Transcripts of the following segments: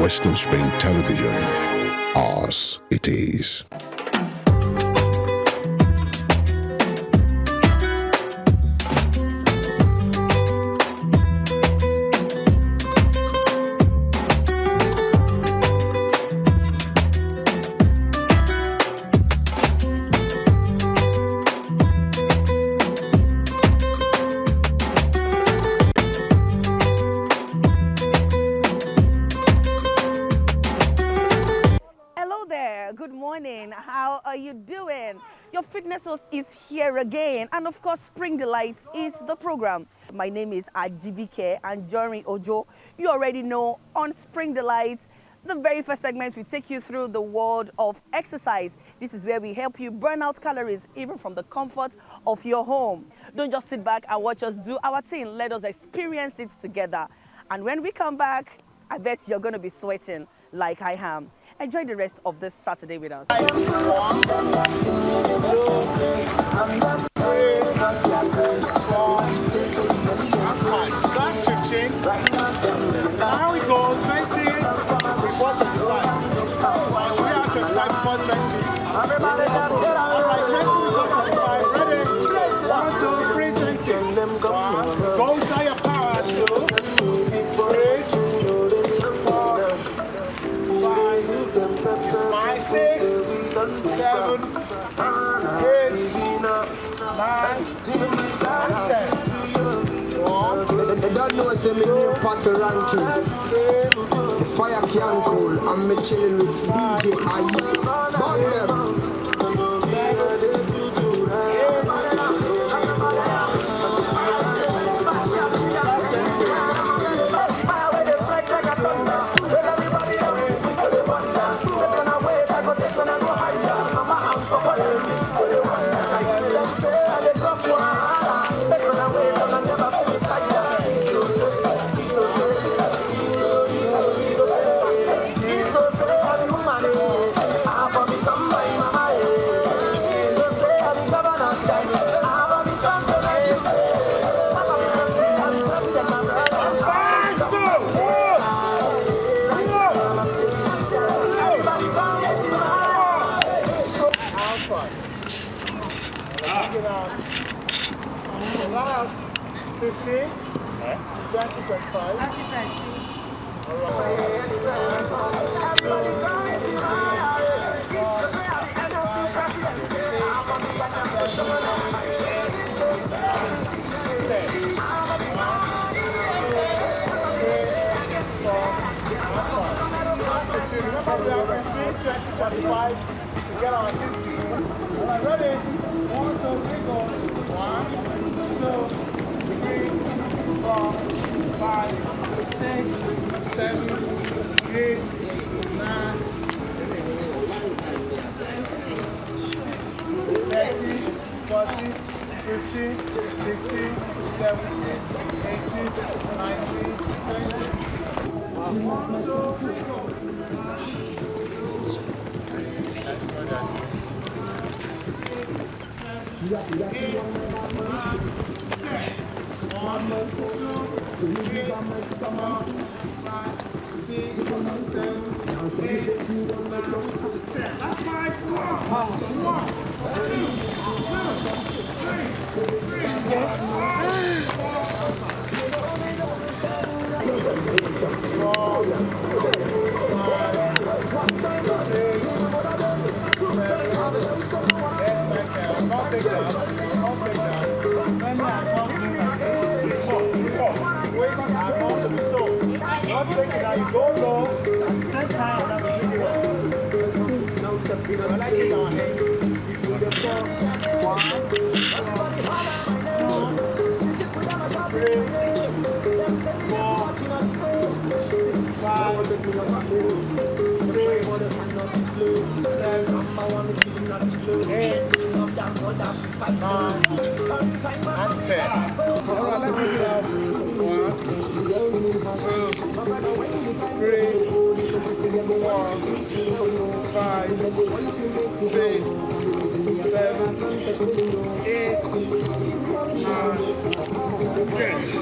Western Spring Television. Ours it is. How are you doing? Your fitness host is here again, and of course Spring Delight is the program. My name is Ajibike and Jory Ojo. You already know on Spring Delight, the very first segment we take you through the world of exercise. This is where we help you burn out calories even from the comfort of your home. Don't just sit back and watch us do our thing. Let us experience it together. And when we come back, I bet you're going to be sweating like I am. Enjoy the rest of this Saturday with us. Last 15. Now we go 20 before 25. Should we have 25 before 20? Alright, 20 before 25. Ready? 1, 2, 3, 20. Go inside your power. 2, 5, 6, 7, 8, 9, 10. They don't know say me name Pat Ranking. The fire can cool. I'm me chilling with DJ Ayi. Bang them. Last 15, 20, 25. Remember we have 15, 20, 25 to get our 60. Alright, ready? 1, 2, 3, go. 1, 2, 3, 4, 5, 6, 7, 8, 9, 30, 40, 50, 60, 70, 80, 90, 20. 1, 2, 3, go. That's 5, 1, 2, go low. Same time, I like it on him. You do the 4, 1, 2, 3, 4, 5, 6, 7, 8, 9, and 10. Alright, let's do that. 1, 2, 3, 4, 5, 6, 7, 8, 9, 10.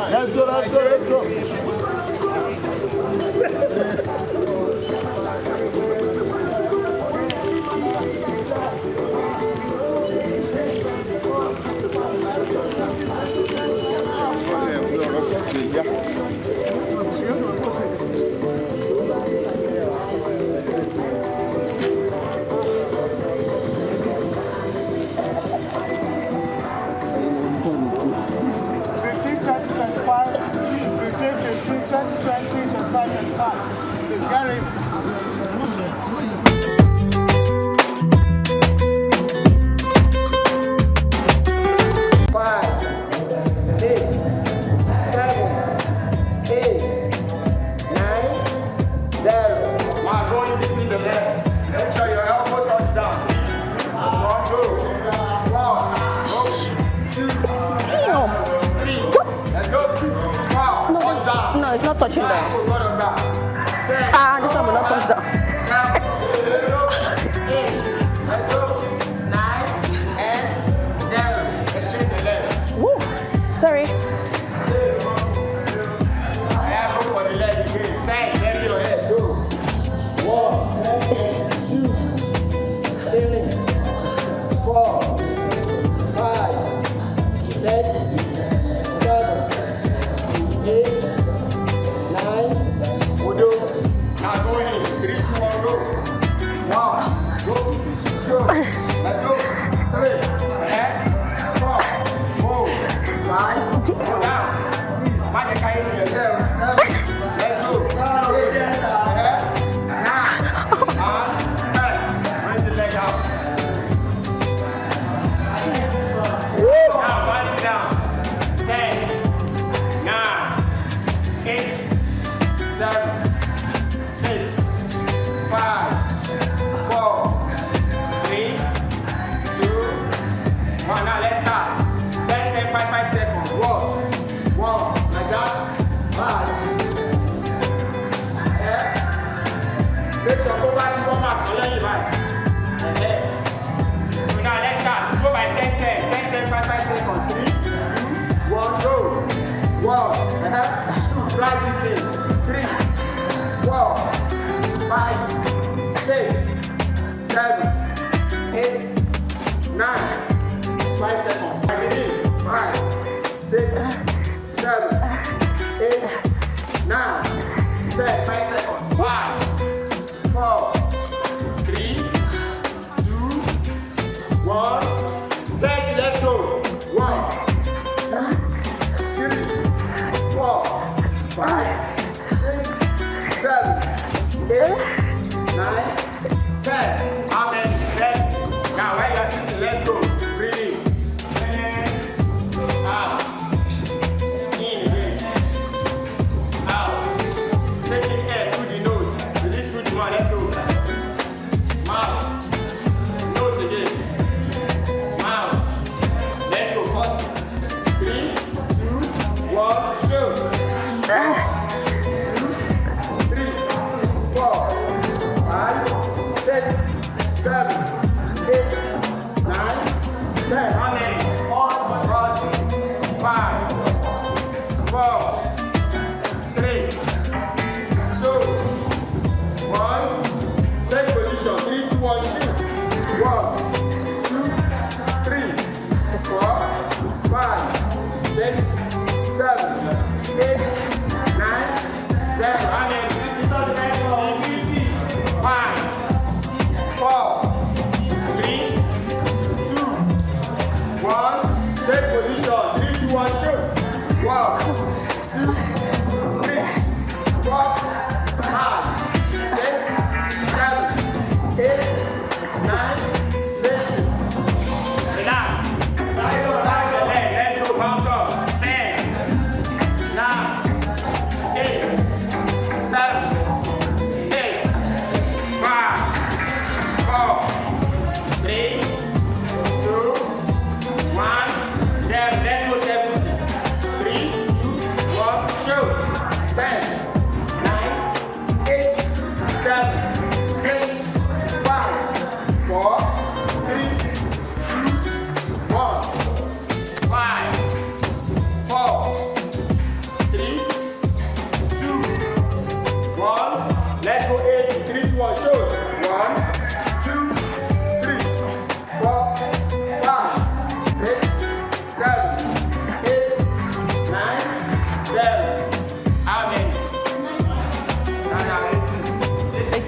Let's go, let's go, let's go. No, it's not touching down. Ah, this one will not touch down. 9 and 0. Exchange the leg. Woo. Sorry. I have go for the leg again. Say, let your head go. 1, 2, 3, 4, 5, 6, 7, 8, 9. Odo. Now go in. 3, 2, 1, go. 1, go. 2. Let's go. 3, 4, 5. Go down. Magic carry yourself. Let's go. 8, 9, 10. Raise the leg out. Now pass it down. 10, 9, 8, 7, 6, 5, 4, 3, 2, 1. Now let's start. 10, 10, 5, 5 seconds. Walk. Like that. 5. Make sure go back to one mark. I'll let you back. So now let's start. Go by 10, 10, 10, 10, 5, 5 seconds. 3, 2, 1, go. 1. 2. Right it in. 3, 4, 5, 6, 7, 8, 9. 5 seconds. 5, 6, 7, 8, 9, 10. 5 seconds. 5, 4, 3, 2, 1. 10. Let's go. 1, 2, 3, 4, 5, 6, 7, 8, 9, 10. How many? 10. Now where you are sitting, let's go. Breathe in. Out. In again. Out. Taking air through the nose. Release through the mouth. Let's go. Mouth. Nose again. Mouth. Let's go. 40. 3, 2, 1. Shoot. 1, 2, 3, 4, 5,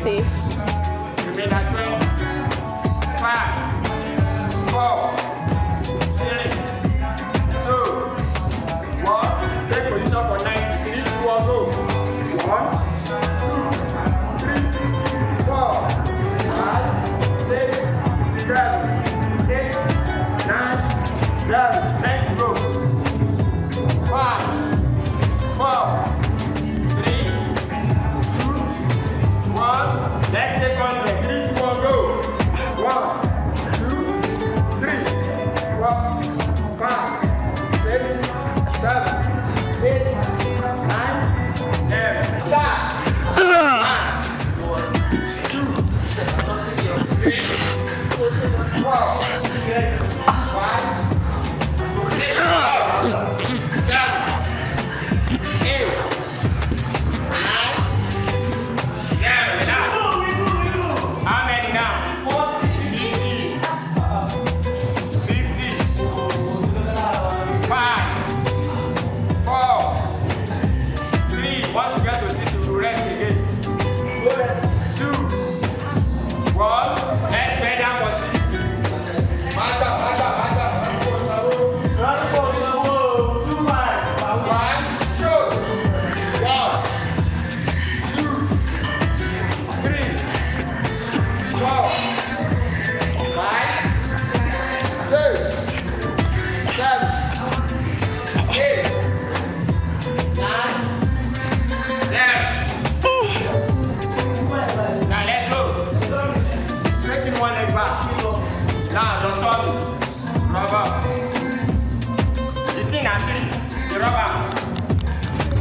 20. Remain at 20. 5, 4, 3, 2, 1. Take position for 90. 3, 2, 1, go. 1, 2, 3, 4, 5, 6, 7, 8, 9, 10. Let's go. 5, 4, 3, 2, 1. Let's take 100. 3, 2, 1, go. 1, 2, 3, 4, 5, 6, 7, 8, 9, 10. Start.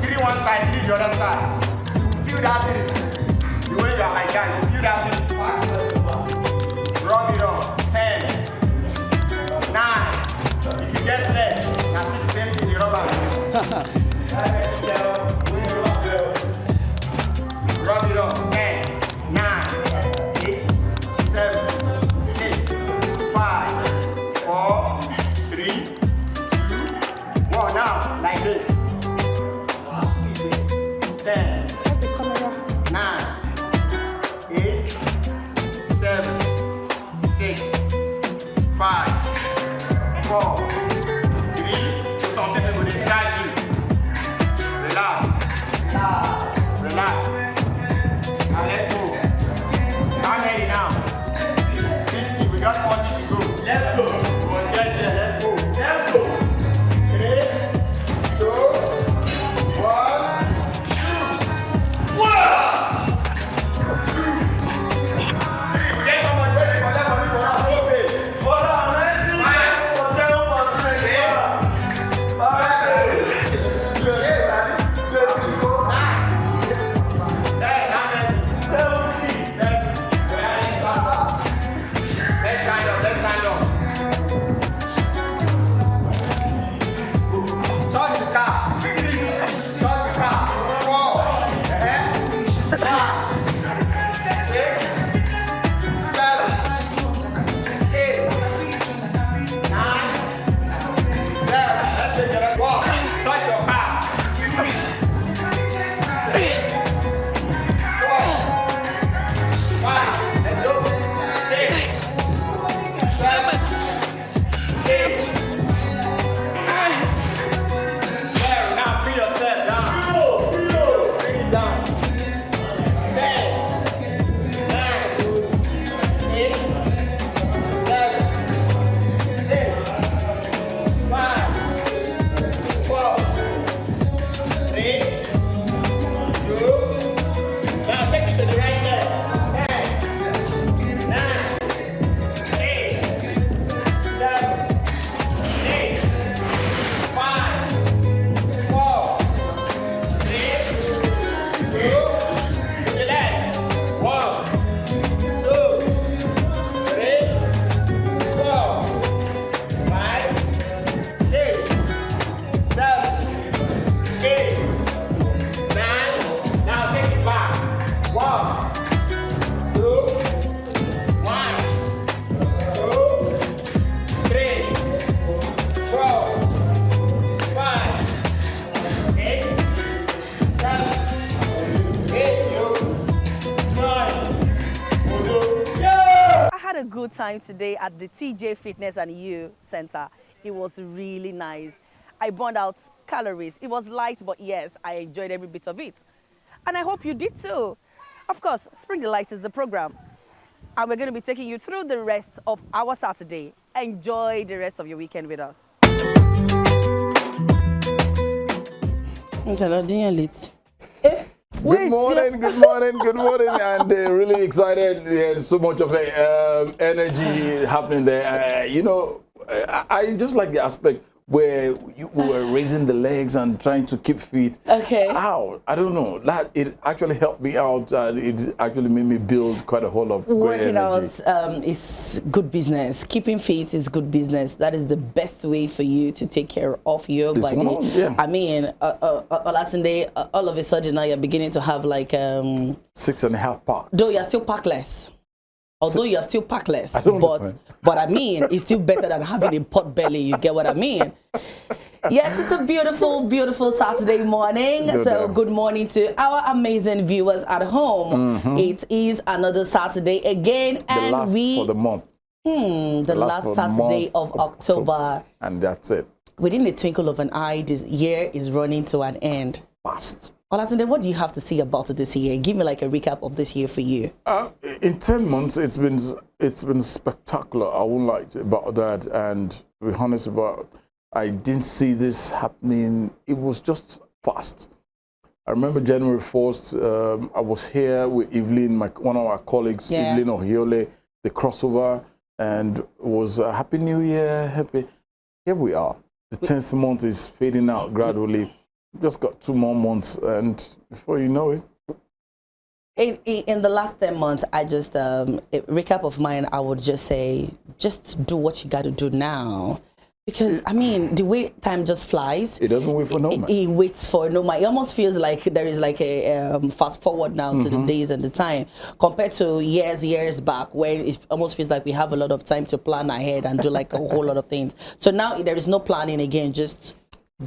3 one side, 3 the other side. Feel that thing. The way you are my guy, you feel that thing. Rub it on. 10, 9. If you get flesh, now see the same thing, the rubber. Rub it on. 10, 9, 8, 7, 6, 5, 4, 3, 2, 1. Now, like this. 10, 9, 8, 7, 6, 5, 4, 3. Some people will scratch you. Relax. Relax. Now let's move. How many now? 60. We got 40 to go. Let's go. We'll get there. Let's move. Let's go. 3, 2, 1. good time today at the TJ Fitness and You Center. It was really nice. I burned out calories. It was light, but yes, I enjoyed every bit of it. And I hope you did too. Of course, Spring Delight is the program. And we're going to be taking you through the rest of our Saturday. Enjoy the rest of your weekend with us. Good morning, and really excited. There's so much of energy happening there. I just like the aspect where you were raising the legs and trying to keep fit. Okay. How? I don't know. That it actually helped me out. It actually made me build quite a whole lot of great Working energy. out is good business. Keeping fit is good business. That is the best way for you to take care of your This body. one, yeah. I mean, Olatunde, all of a sudden now you're beginning to have like 6.5 parts. though you're still packless. Although you're still packless, I don't understand. but I mean, it's still better than having a pot belly. You get what I mean? Yes, it's a beautiful, beautiful Saturday morning. Good morning to our amazing viewers at home. It is another Saturday again, The last for the month. the last for the Saturday month of October. And that's it. Within the twinkle of an eye, this year is running to an end. Fast. Olatunde, what do you have to say about it this year? Give me like a recap of this year for you. In 10 months, it's been spectacular. I won't lie about that. And to be honest about, I didn't see this happening. It was just fast. I remember January 4th, I was here with Evelyn, one of our colleagues, Evelyn Ohiole, the crossover, and it was a Happy New Year, happy. Here we are. The 10th month is fading out gradually. Just got 2 more months, and before you know it. In the last 10 months, I just, a recap of mine, I would just say, just do what you got to do now. Because, I mean, the way time just flies. It doesn't wait for no man. It waits for no man. It almost feels like there is like a fast forward now to the days and the time. Compared to years back, where it almost feels like we have a lot of time to plan ahead and do like a whole lot of things. So now there is no planning again, just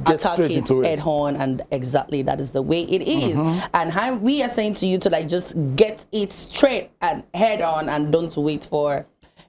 Get attack straight it into it. head on, and exactly that is the way it is. And we are saying to you to like just get it straight and head on, and don't wait for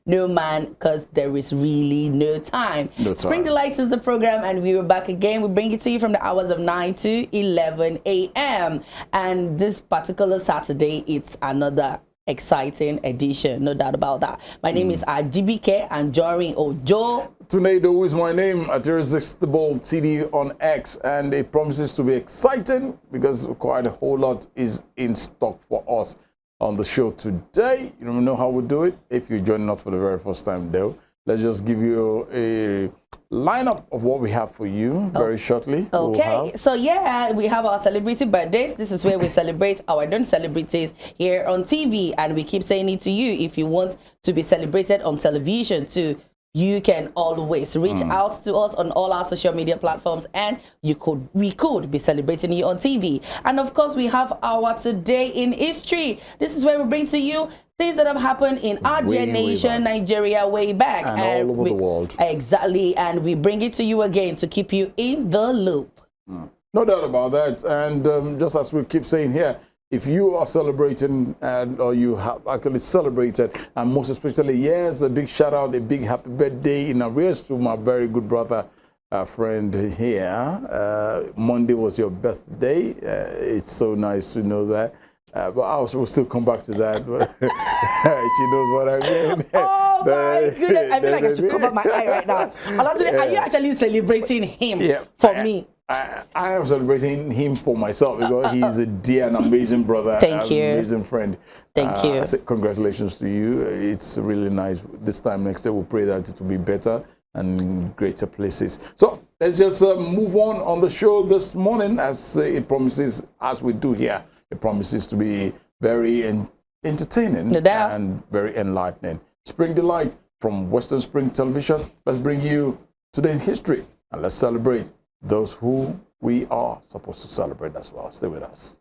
no man, because there is really no time. Spring Delights is the program, and we were back again. We bring it to you from the hours of 9 to 11 a.m. And this particular Saturday, it's another exciting edition, no doubt about that. My name is Ajibike Anjorin Ojo. Tornado is my name at Irresistible TD on X, and it promises to be exciting because quite a whole lot is in stock for us on the show today. You don't know how we do it. If you're joining us for the very first time, though, let's just give you a lineup of what we have for you very shortly. Okay, so yeah, we have our celebrity birthdays. This is where we celebrate our non-celebrities here on TV, and we keep saying it to you. If you want to be celebrated on television too, you can always reach out to us on all our social media platforms, and we could be celebrating you on TV. And of course, we have our Today in History. This is where we bring to you things that have happened in our dear nation, Nigeria, way back. And all over the world. Exactly. And we bring it to you again to keep you in the loop. No doubt about that. And just as we keep saying here, if you are celebrating or you have actually celebrated, and most especially, yes, a big shout out, a big happy birthday in arrears to my very good brother, friend here. Monday was your best day. It's so nice to know that. But I will still come back to that. But she knows what I mean. Oh my goodness. I feel like I should cover my eye right now. Are you actually celebrating him for me? I am celebrating him for myself because he's a dear and amazing brother. Thank you. Amazing friend. Thank you. I say congratulations to you. It's really nice. This time next year, we'll pray that it will be better and greater places. So let's just move on the show this morning, as it promises, as we do here. It promises to be very entertaining and very enlightening. Spring Delight from Western Spring Television. Let's bring you Today in History, and let's celebrate those who we are supposed to celebrate as well. Stay with us.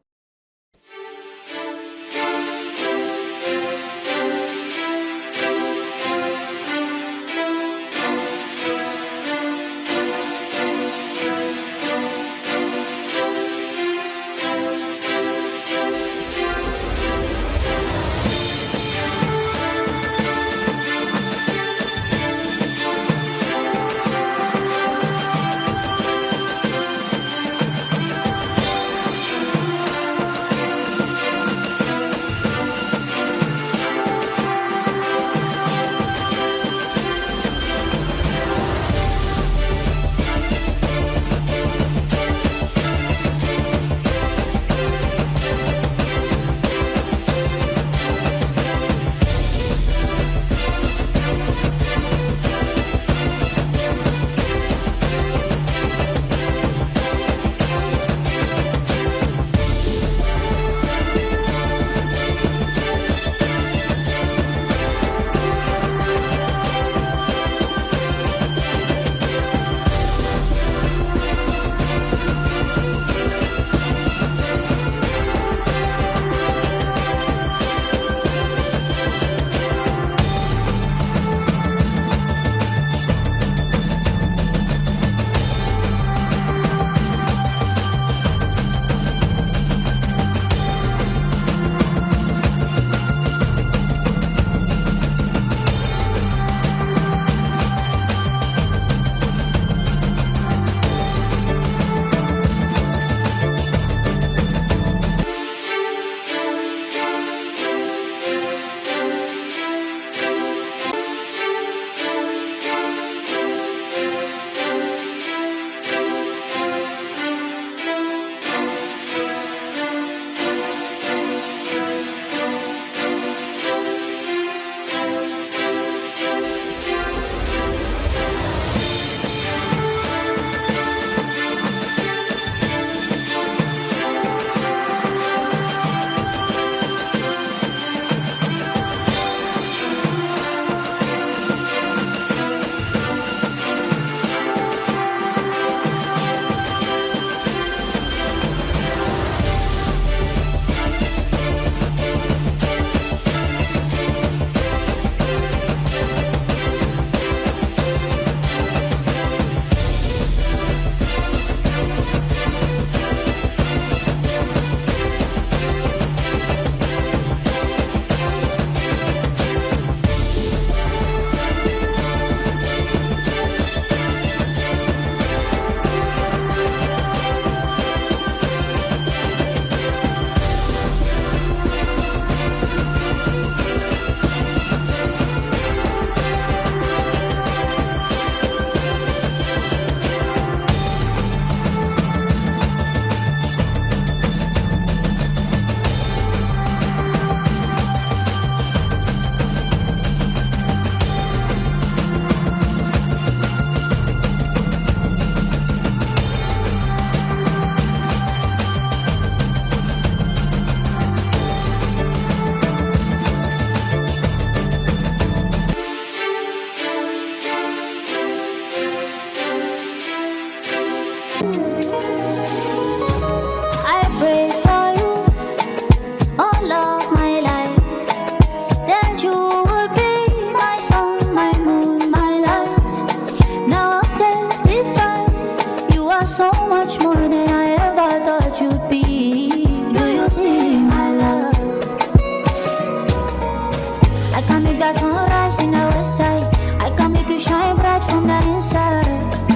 a sunrise in the west side. I can make you shine bright from the inside.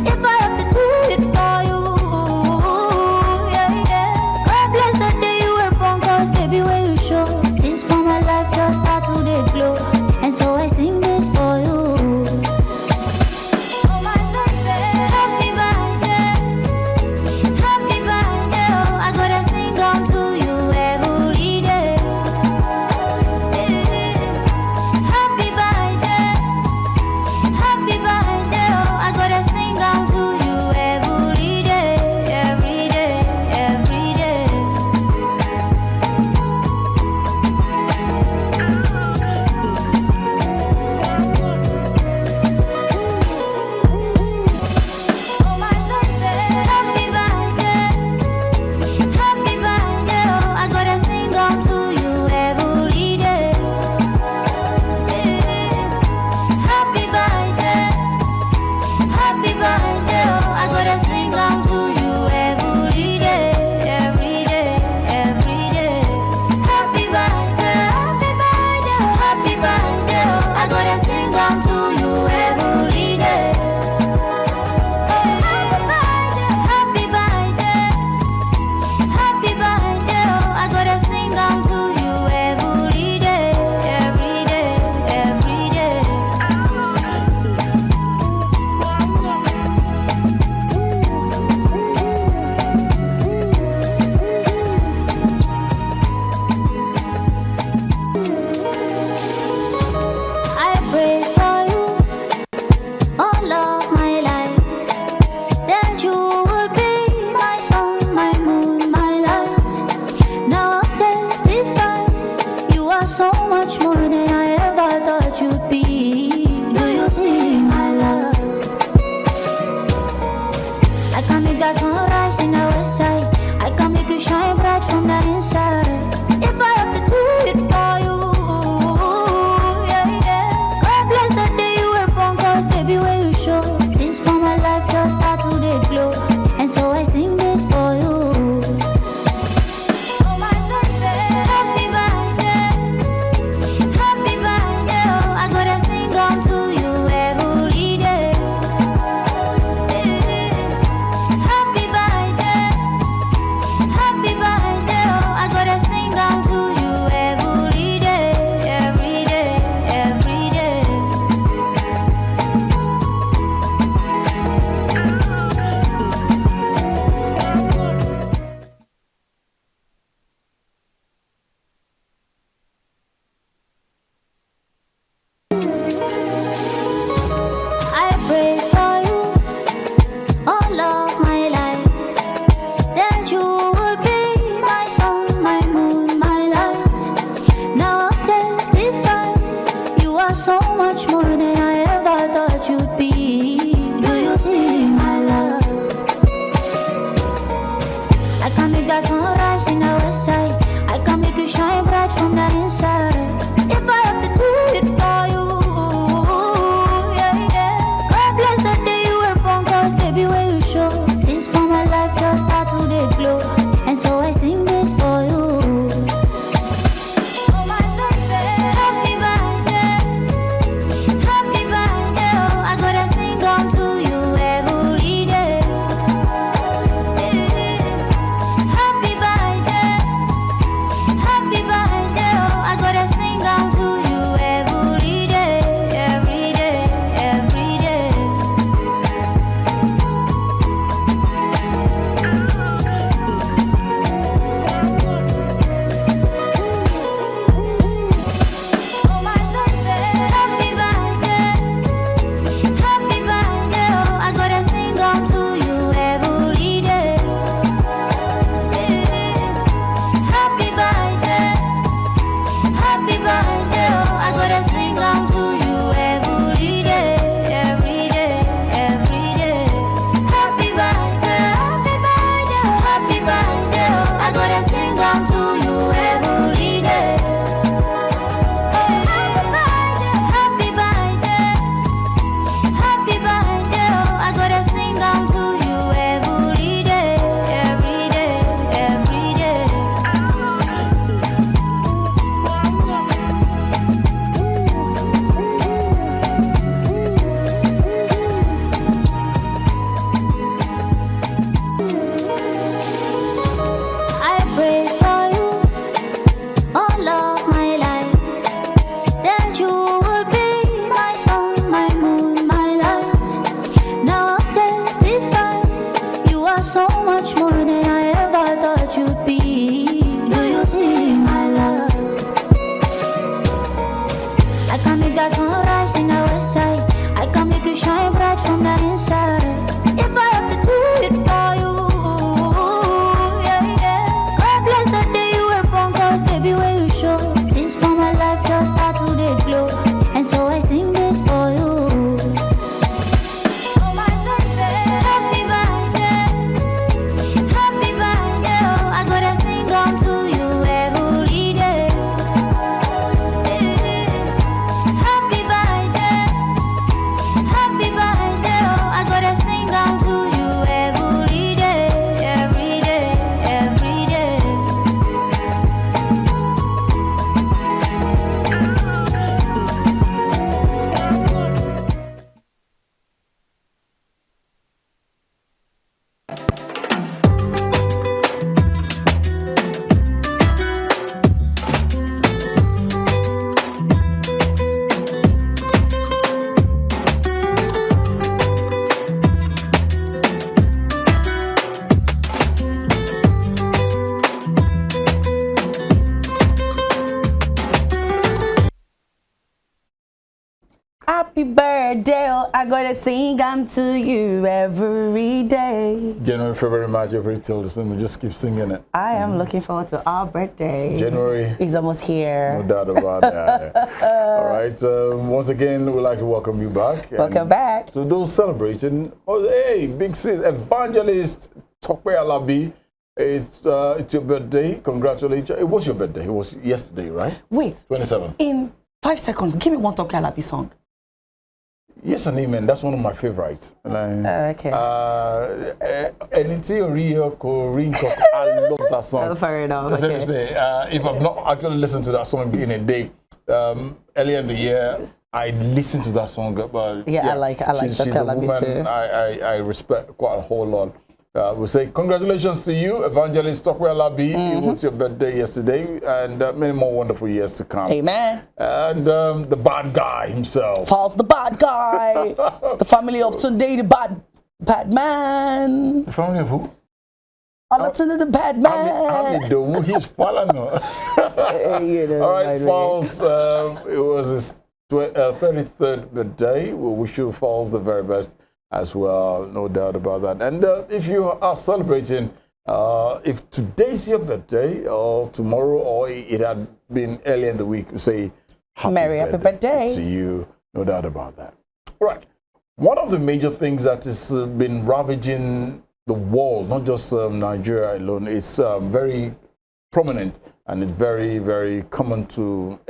If I have to do it for you, yeah, yeah. God bless the day you were born, cause baby, when you show, things for my life just start to they glow. And so I sing this for you. Oh my birthday, happy birthday, happy birthday. Oh, I gotta sing on to you every day. Happy birthday, happy birthday. Oh, I gotta sing on to you every day, every day, every day. a sunrise in the west side. I can make you shine bright from the inside. If I have to do it for you, yeah, yeah. God bless the day you were born, cause baby, when you show, things for my life just start to they glow. And so I sing this for you. Oh my birthday, happy birthday, happy birthday. Oh, I gotta sing on to you every day. Happy birthday, happy birthday. Oh, I gotta sing on to you every day, every day, every day. Happy birthday, oh, I gotta sing to you every day. January, February, March, April, till December. Just keep singing it. I am looking forward to our birthday. January. is almost here. No doubt about that. All right. Once again, we'd like to welcome you back. Welcome And back. to those celebrating. Oh, hey, big sis, Evangelist Tope Alabi. It's your birthday. Congratulations. It was your birthday. It was yesterday, right? Wait, 27th. in 5 seconds, give me one Toke Alabi song. Yes and amen. That's one of my favorites. And Okay. Eniti Orioko Rinko. I love that song. Oh, fair enough. Okay. Seriously, if I've not actually listened to that song in a day, earlier in the year, I listened to that song. But Yeah, I like she's Toke a Alabi woman too. I respect quite a whole lot. We say congratulations to you, Evangelist Tope Alabi. It was your birthday yesterday, and many more wonderful years to come. Amen. And the bad guy himself. Falls the bad guy. The family of Sunday, the bad man. The family of who? Olatunde the bad man. He's fallen. You know, All right, right, Falls. It was his 33rd birthday. We wish you, Falls, the very best as well, no doubt about that. And if you are celebrating, if today's your birthday, or tomorrow, or it had been earlier in the week, we say happy birthday to you, no doubt about that. All right. One of the major things that has been ravaging the world, not just Nigeria alone, it's very prominent and it's very, very common to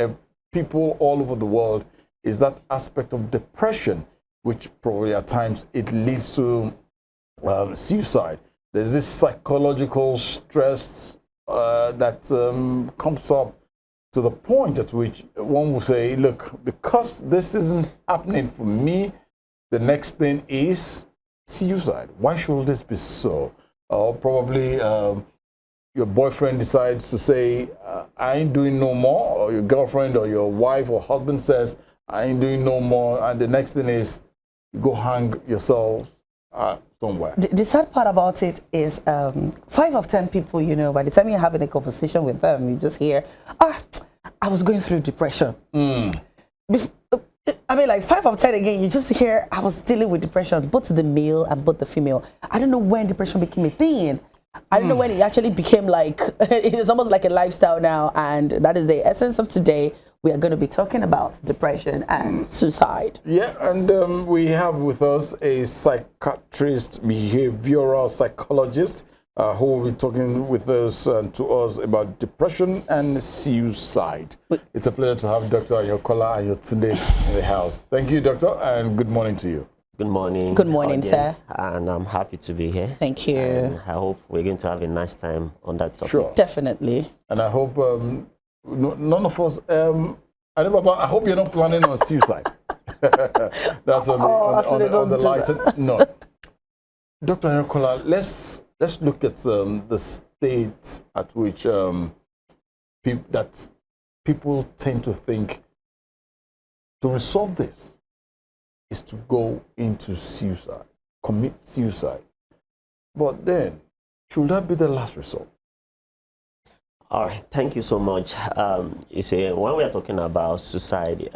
people all over the world, is that aspect of depression, which probably at times it leads to suicide. There's this psychological stress that comes up to the point at which one will say, look, because this isn't happening for me, the next thing is suicide. Why should this be so? Or probably your boyfriend decides to say, I ain't doing no more, or your girlfriend or your wife or husband says, I ain't doing no more, and the next thing is you go hang yourself somewhere. The sad part about it is 5 of 10 people, you know, by the time you're having a conversation with them, you just hear, I was going through depression. I mean, like 5 of 10 again, you just hear, I was dealing with depression, both the male and both the female. I don't know when depression became a thing. I don't know when it actually became like, it's almost like a lifestyle now. And that is the essence of today. We are going to be talking about depression and suicide. Yeah, and we have with us a psychiatrist, behavioral psychologist, who will be talking with us to us about depression and suicide. It's a pleasure to have Dr. Ayokola Ayotunde in the house. Thank you, Doctor, and good morning to you. Good morning. Good morning, audience, sir. And I'm happy to be here. Thank you. And I hope we're going to have a nice time on that topic. Sure. Definitely. And I hope none of us, I hope you're not planning on suicide. That's on the lighter note. Dr. Ayokola, let's look at the state at which people tend to think to resolve this is to go into suicide, commit suicide. But then, should that be the last resort? All right, thank you so much. You see, when we are talking about suicide,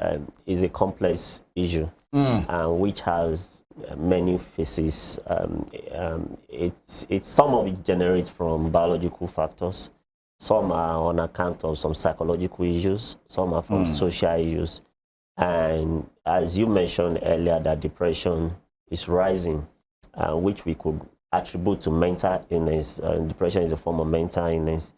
is a complex issue, which has many faces. It's some of it generates from biological factors. Some are on account of some psychological issues. Some are from social issues. And as you mentioned earlier, that depression is rising, which we could attribute to mental illness. Depression is a form of mental illness,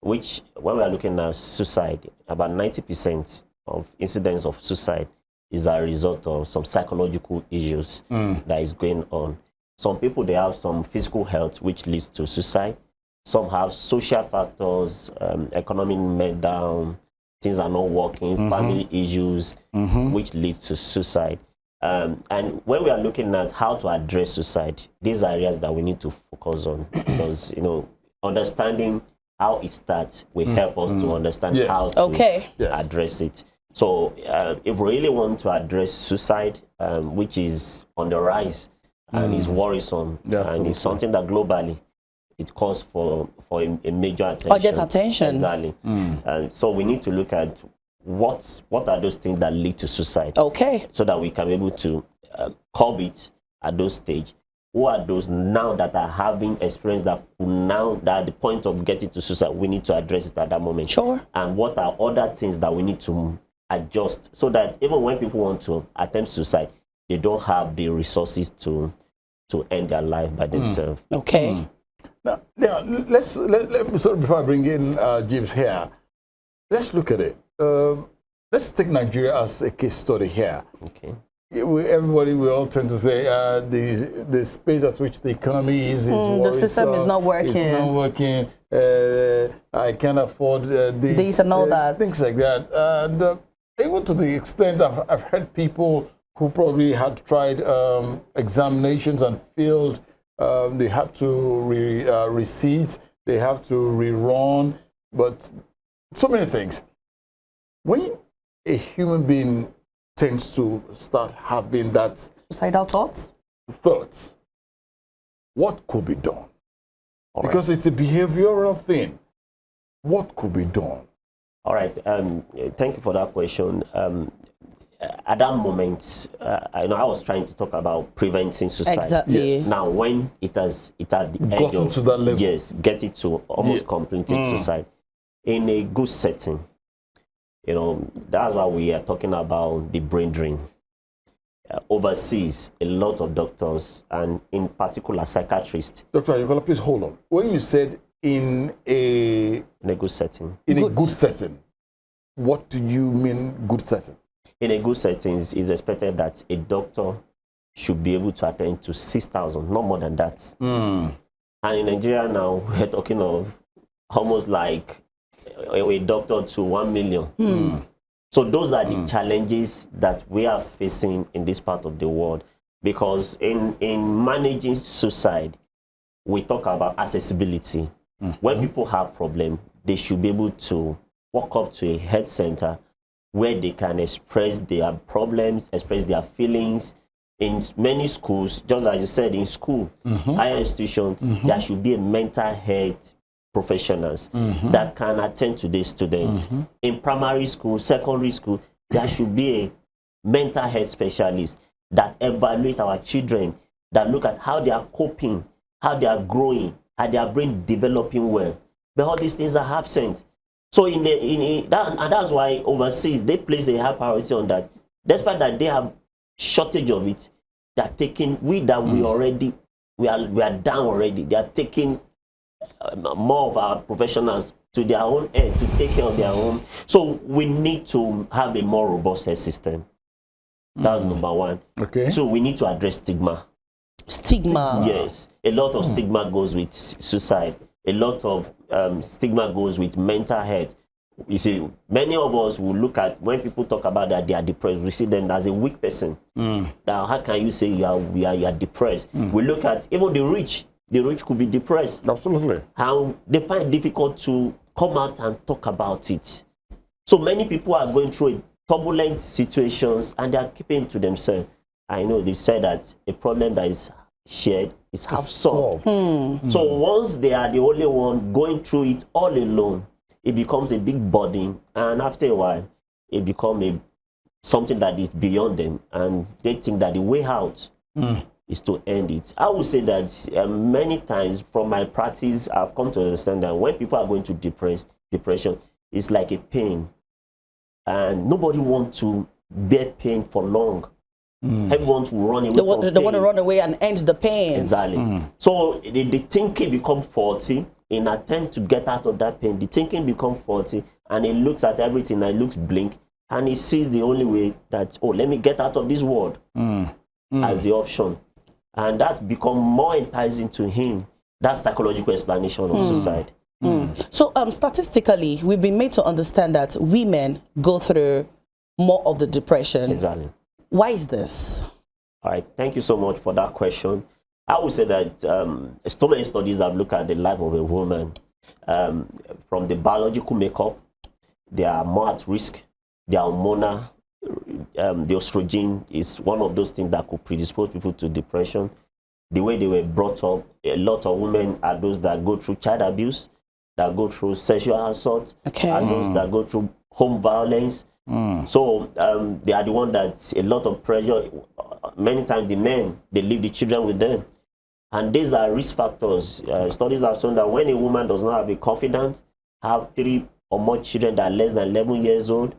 which when we are looking at suicide, about 90% of incidents of suicide is a result of some psychological issues that is going on. Some people, they have some physical health, which leads to suicide. Some have social factors, economic meltdown, things are not working, family issues, which leads to suicide. And when we are looking at how to address suicide, these are areas that we need to focus on, because, you know, understanding how it starts will help us to understand how to address it. So if we really want to address suicide, which is on the rise and is worrisome, and is something that globally it calls for a major attention. Urgent attention. Exactly. And so we need to look at what are those things that lead to suicide. Okay. So that we can be able to curb it at those stage. Who are those now that are having experience that now that at the point of getting to suicide, we need to address it at that moment. Sure. And what are other things that we need to adjust so that even when people want to attempt suicide, they don't have the resources to end their life by themselves. Okay. Now let so before I bring in James here, let's look at it. Let's take Nigeria as a case study here. Okay. We all tend to say the space at which the economy is the system is not working. It's not working. I can't afford this and all that. Things like that. And even to the extent I've heard people who probably had tried examinations and failed. They have to reseat. They have to rerun. But so many things. When a human being tends to start having that suicidal thoughts, what could be done? All because it's a behavioral thing. What could be done? All right. Thank you for that question. At that moment, I was trying to talk about preventing suicide. Exactly. Yes. Now, when it has at the edge gotten to that level, yes, get it to almost completed suicide in a good setting. You know, that's why we are talking about the brain drain. Overseas, a lot of doctors, and in particular psychiatrists. Dr. Ayokola, please hold on. When you said in a good setting. A good setting, what do you mean good setting? In a good setting, it's expected that a doctor should be able to attend to 6,000, not more than that. And in Nigeria now, we're talking of almost like a doctor to 1 million. So those are the challenges that we are facing in this part of the world. Because in managing suicide, we talk about accessibility. When people have problems, they should be able to walk up to a health center where they can express their problems, express their feelings. In many schools, just as you said, in school, higher institutions, there should be a mental health professionals that can attend to the students. In primary school, secondary school, there should be a mental health specialist that evaluate our children, that look at how they are coping, how they are growing, how their brain developing well. But all these things are absent. So and that's why overseas they place a high priority on that. Despite that they have shortage of it, they are taking we are down already. They are taking more of our professionals to their own end to take care of their own. So we need to have a more robust health system. That's number one. Okay. So we need to address stigma. Stigma. Yes. A lot of stigma goes with suicide. A lot of stigma goes with mental health. You see, many of us will look at when people talk about that they are depressed, we see them as a weak person. Now, how can you say you are depressed? We look at even the rich. The rich could be depressed. Absolutely. How they find it difficult to come out and talk about it. So many people are going through turbulent situations and they are keeping it to themselves. I know they've said that a problem that is shared is half solved. So once they are the only one going through it all alone, it becomes a big burden, and after a while, it becomes something that is beyond them, and they think that the way out is to end it. I would say that many times from my practice, I've come to understand that when people are going to depression, it's like a pain, and nobody wants to bear pain for long. Everyone to run away from pain. They want to run away and end the pain. Exactly. So the thinking becomes faulty. In attempt to get out of that pain, the thinking becomes faulty, and he looks at everything and looks blink, and he sees the only way that, oh, let me get out of this world as the option. And that becomes more enticing to him. That psychological explanation of suicide. So statistically, we've been made to understand that women go through more of the depression. Exactly. Why is this? All right, thank you so much for that question. I would say that so many studies have looked at the life of a woman. From the biological makeup, they are more at risk. The hormonal, the estrogen is one of those things that could predispose people to depression. The way they were brought up, a lot of women are those that go through child abuse, that go through sexual assault, and those that go through home violence. So they are the one that a lot of pressure. Many times the men, they leave the children with them. And these are risk factors. Studies have shown that when a woman does not have a confidence, have 3 or more children that are less than 11 years old,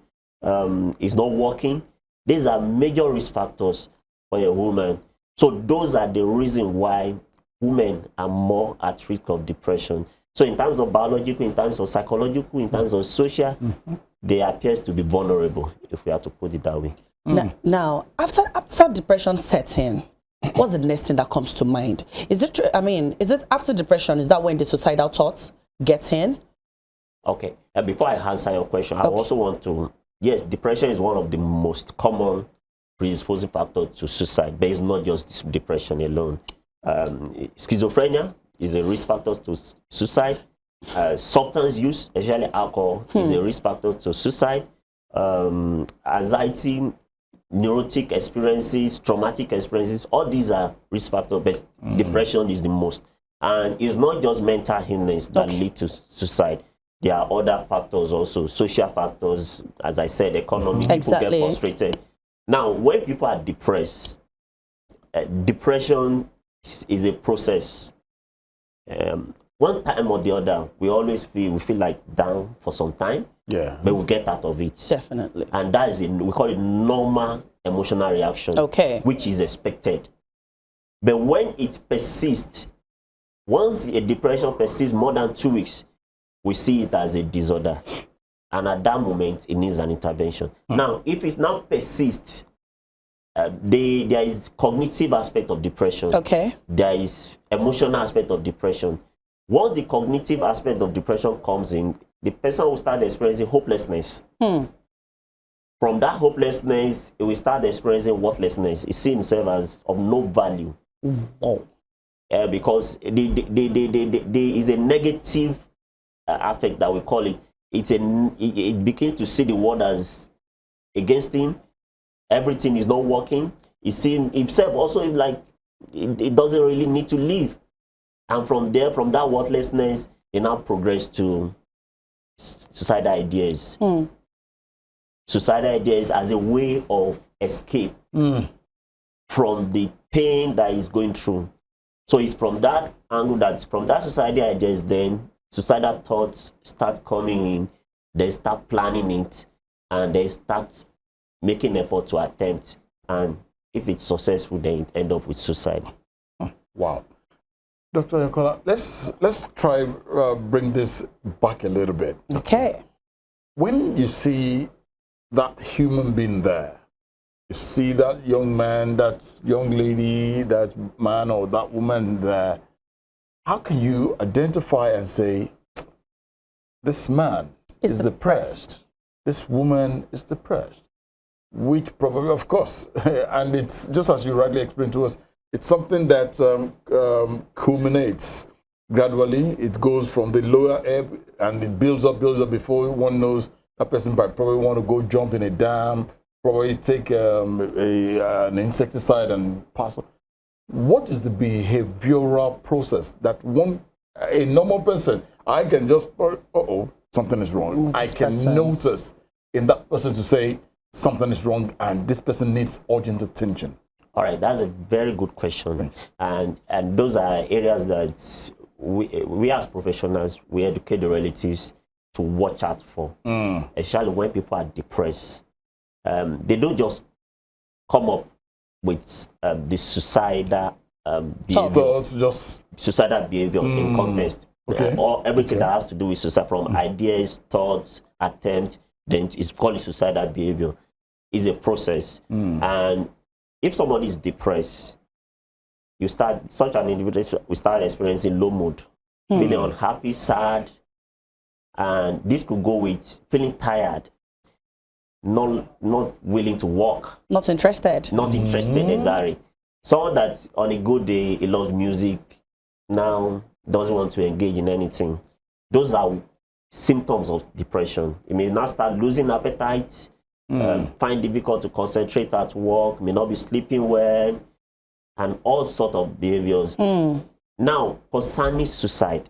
is not working, these are major risk factors for a woman. So those are the reason why women are more at risk of depression. So in terms of biological, in terms of psychological, in terms of social, they appear to be vulnerable, if we have to put it that way. Now, after depression sets in, what's the next thing that comes to mind? Is it, is it after depression, is that when the suicidal thoughts get in? Okay, before I answer your question, I also want to, yes, depression is one of the most common predisposing factors to suicide, but it's not just depression alone. Schizophrenia is a risk factor to suicide. Substance use, especially alcohol, is a risk factor to suicide. Anxiety, neurotic experiences, traumatic experiences, all these are risk factors, but depression is the most. And it's not just mental illness that lead to suicide. There are other factors also, social factors, as I said, economic, people get frustrated. Now, when people are depressed, depression is a process. One time or the other, we always feel like down for some time, but we get out of it. Definitely. And that is, we call it normal emotional reaction, which is expected. But when it persists, once a depression persists more than 2 weeks, we see it as a disorder. And at that moment, it needs an intervention. Now, if it now persists, there is cognitive aspect of depression. There is emotional aspect of depression. Once the cognitive aspect of depression comes in, the person will start experiencing hopelessness. From that hopelessness, he will start experiencing worthlessness. He sees himself as of no value. Because there is a negative affect that we call it. It begins to see the world as against him. Everything is not working. He sees himself also like it doesn't really need to live. And from there, from that worthlessness, he now progress to suicidal ideas. Suicidal ideas as a way of escape from the pain that he's going through. So it's from that angle, that from that suicidal ideas, then suicidal thoughts start coming in. They start planning it, and they start making effort to attempt. And if it's successful, then it end up with suicide. Wow. Dr. Yakola, let's try bring this back a little bit. When you see that human being there, you see that young man, that young lady, that man or that woman there, how can you identify and say, this man is depressed, this woman is depressed? Which probably, of course, and it's just as you rightly explained to us, it's something that culminates gradually. It goes from the lower ebb and it builds up before one knows that person might probably want to go jump in a dam, probably take an insecticide and pass on. What is the behavioral process that a normal person, I can just, something is wrong. With I this can person. notice in that person to say something is wrong and this person needs urgent attention? All right, that's a very good question, and those are areas that we as professionals, we educate the relatives to watch out for, especially when people are depressed. They don't just come up with the suicidal behavior, Thoughts, just suicidal behavior in context, Okay. or everything that has to do with suicide, from ideas, thoughts, attempt, then it's called suicidal behavior. It's a process, and if somebody is depressed, such an individual will start experiencing low mood, feeling unhappy, sad, and this could go with feeling tired, not willing to work, Not interested. not interested, exactly. Someone that on a good day, he loves music, now doesn't want to engage in anything. Those are symptoms of depression. It may now start losing appetite, find difficult to concentrate at work, may not be sleeping well, and all sort of behaviors. Now, concerning suicide,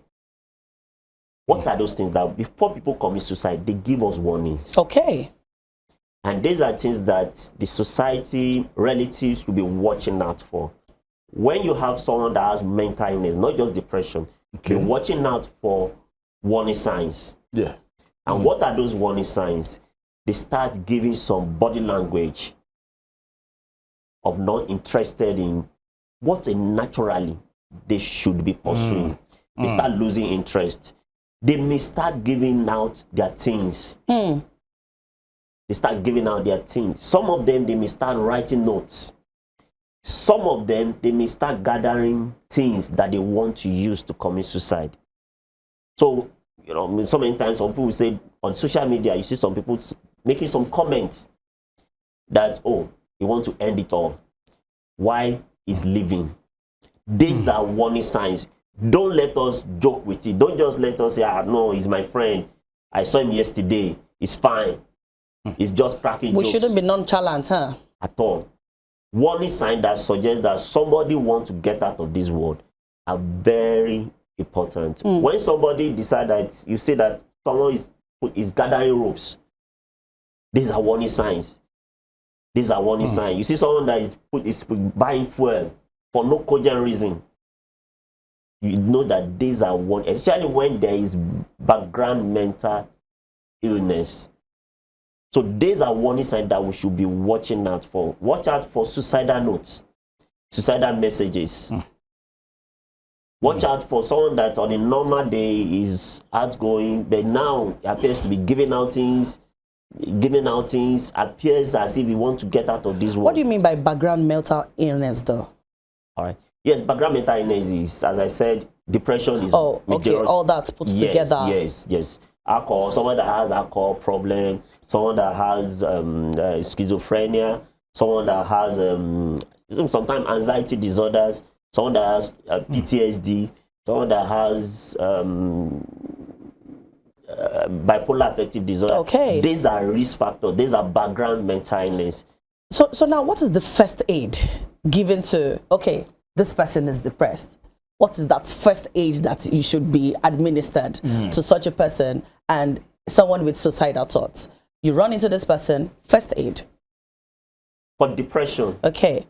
what are those things that before people commit suicide, they give us warnings? Okay. And these are things that the society, relatives should be watching out for. When you have someone that has mental illness, not just depression, be watching out for warning signs. yes. And what are those warning signs? They start giving some body language of not interested in what naturally they should be pursuing. They start losing interest. They may start giving out their things. They start giving out their things. Some of them, they may start writing notes. Some of them, they may start gathering things that they want to use to commit suicide. So, so many times some people say on social media, you see some people making some comments that, oh, you want to end it all. Why is living? These are warning signs. Don't let us joke with it. Don't just let us say, no, he's my friend. I saw him yesterday. It's fine. It's just cracking We jokes. shouldn't be nonchalant, huh? At all. Warning sign that suggests that somebody wants to get out of this world are very important. When somebody decides that, you say that someone is gathering ropes, these are warning signs. These are warning signs. You see someone that is buying fuel for no cogent reason, you know that these are warning, especially when there is background mental illness. So these are warning signs that we should be watching out for. Watch out for suicidal notes, suicidal messages. Watch out for someone that on a normal day is outgoing, but now appears to be giving out things, appears as if he wants to get out of this world. What do you mean by background mental illness, though? All right. Yes, background mental illness is, as I said, depression is. Oh, okay. All that put together. Yes. Alcohol. Someone that has alcohol problem. Someone that has schizophrenia. Someone that has sometimes anxiety disorders. Someone that has PTSD. Someone that has bipolar affective disorder. Okay. These are risk factors. These are background mental illness. So now, what is the first aid given to? Okay, this person is depressed. What is that first aid that you should be administered to such a person and someone with suicidal thoughts? You run into this person, first aid. For depression, Okay.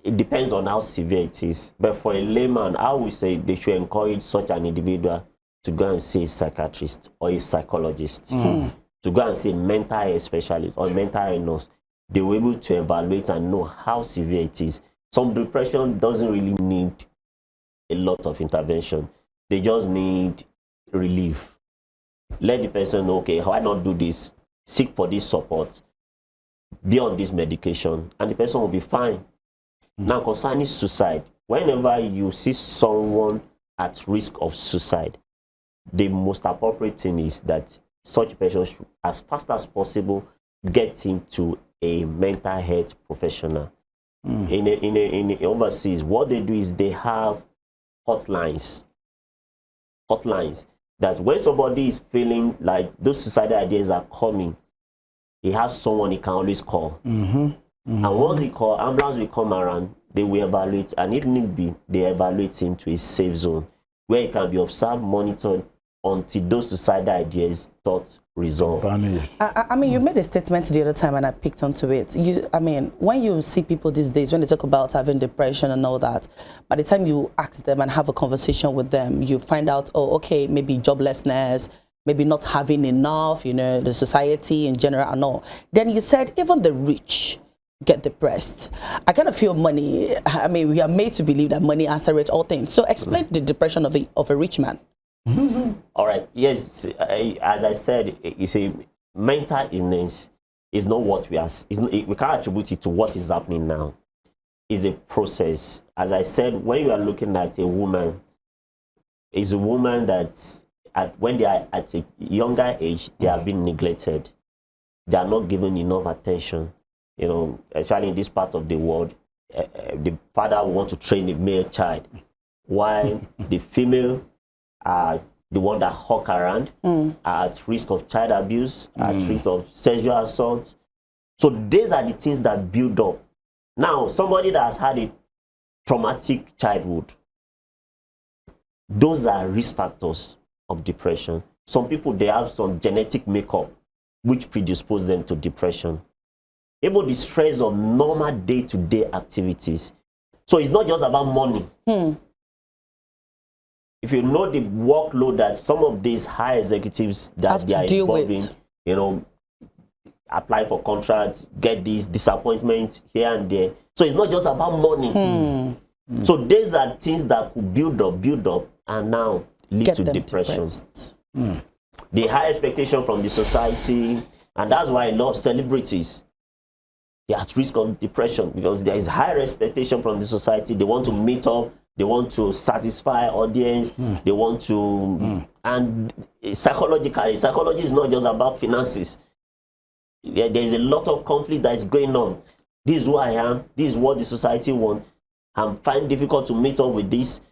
it depends on how severe it is. But for a layman, I would say they should encourage such an individual to go and see a psychiatrist or a psychologist, to go and see a mental health specialist or mental health nurse. They will be able to evaluate and know how severe it is. Some depression doesn't really need a lot of intervention. They just need relief. Let the person know, okay, why not do this? Seek for this support. Be on this medication, and the person will be fine. Now, concerning suicide, whenever you see someone at risk of suicide, the most appropriate thing is that such person should, as fast as possible, get him to a mental health professional. In overseas, what they do is they have hotlines. That's when somebody is feeling like those suicidal ideas are coming, he has someone he can always call. And once he calls, ambulance will come around, they will evaluate, and if need be, they evaluate him to a safe zone where he can be observed, monitored, until those suicidal ideas thoughts resolve. Vanished. I mean, you made a statement the other time and I picked onto it. I mean, when you see people these days, when they talk about having depression and all that, by the time you ask them and have a conversation with them, you find out, oh, okay, maybe joblessness, maybe not having enough, you know, the society in general and all. Then you said even the rich get depressed. I kind of feel money, I mean, we are made to believe that money accelerates all things. So explain the depression of a rich man. All right. Yes, as I said, you see, mental illness is not what we are. We can't attribute it to what is happening now. It's a process. As I said, when you are looking at a woman, it's a woman that when they are at a younger age, they are being neglected. They are not given enough attention. You know, especially in this part of the world, the father will want to train a male child, while the female are the one that hawk around, are at risk of child abuse, at risk of sexual assault. So these are the things that build up. Now, somebody that has had a traumatic childhood, those are risk factors of depression. Some people, they have some genetic makeup which predispose them to depression. Even the stress of normal day-to-day activities. So it's not just about money. If you know the workload that some of these high executives that they are involved in, you know, apply for contracts, get this disappointment here and there. So it's not just about money. So these are things that could build up, and now lead to depression. The high expectation from the society, and that's why a lot of celebrities, they are at risk of depression, because there is higher expectation from the society. They want to meet up. They want to satisfy audience. They want to, and psychologically, psychology is not just about finances. There is a lot of conflict that is going on. This is who I am. This is what the society wants. I'm finding difficult to meet up with this.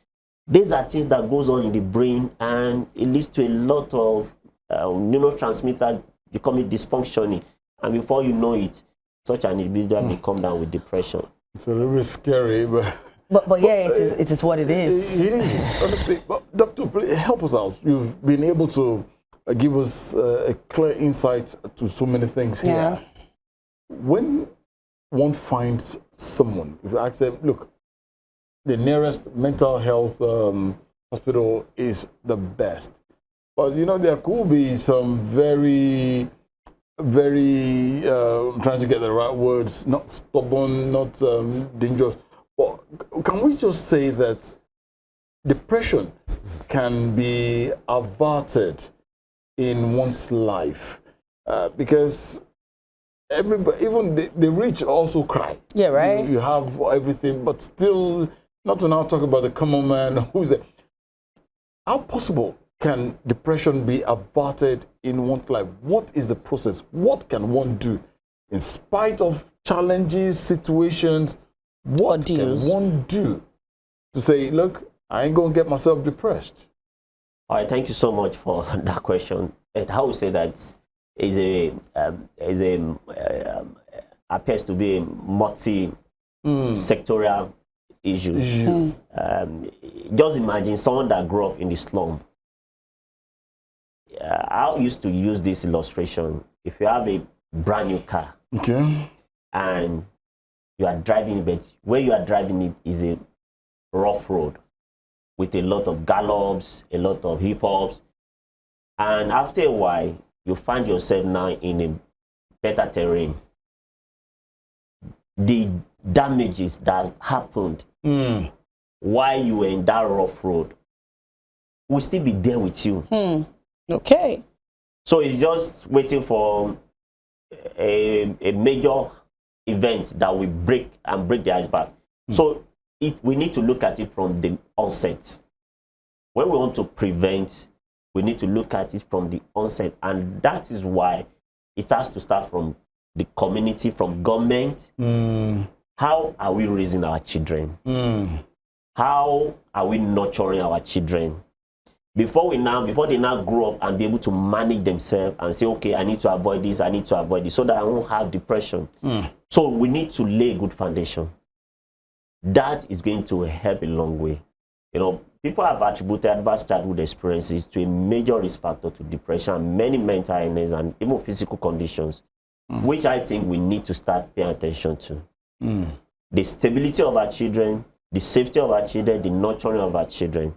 These are things that goes on in the brain, and it leads to a lot of neurotransmitter becoming dysfunctioning. And before you know it, such an individual may come down with depression. It's a little bit scary, but yeah, it is what it is. It is, honestly. But Doctor, please help us out. You've been able to give us a clear insight to so many things here. Yeah. When one finds someone, if you ask them, look, the nearest mental health hospital is the best. But, you know, there could be some very, I'm trying to get the right words, not stubborn, not dangerous. But can we just say that depression can be averted in one's life? Because everybody, even the rich also cry. Yeah, right. You have everything, but still, not to now talk about the common man who's there. How possible can depression be averted in one's life? What is the process? What can one do in spite of challenges, situations? What can one do to say, look, I ain't going to get myself depressed? All right, thank you so much for that question. How we say that appears to be a multi-sectorial issue. Just imagine someone that grew up in the slum. I used to use this illustration. If you have a brand new car, and you are driving it, but where you are driving it is a rough road with a lot of gallops, a lot of hip-hops. And after a while, you find yourself now in a better terrain. The damages that happened while you were in that rough road will still be there with you. Okay. So it's just waiting for a major event that will break the iceberg. So we need to look at it from the onset. When we want to prevent, we need to look at it from the onset, and that is why it has to start from the community, from government. How are we raising our children? How are we nurturing our children? Before they now grow up and be able to manage themselves and say, okay, I need to avoid this, I need to avoid this, so that I won't have depression. So we need to lay a good foundation. That is going to help a long way. You know, people have attributed adverse childhood experiences to a major risk factor to depression, many mental illness, and even physical conditions, which I think we need to start paying attention to. The stability of our children, the safety of our children, the nurturing of our children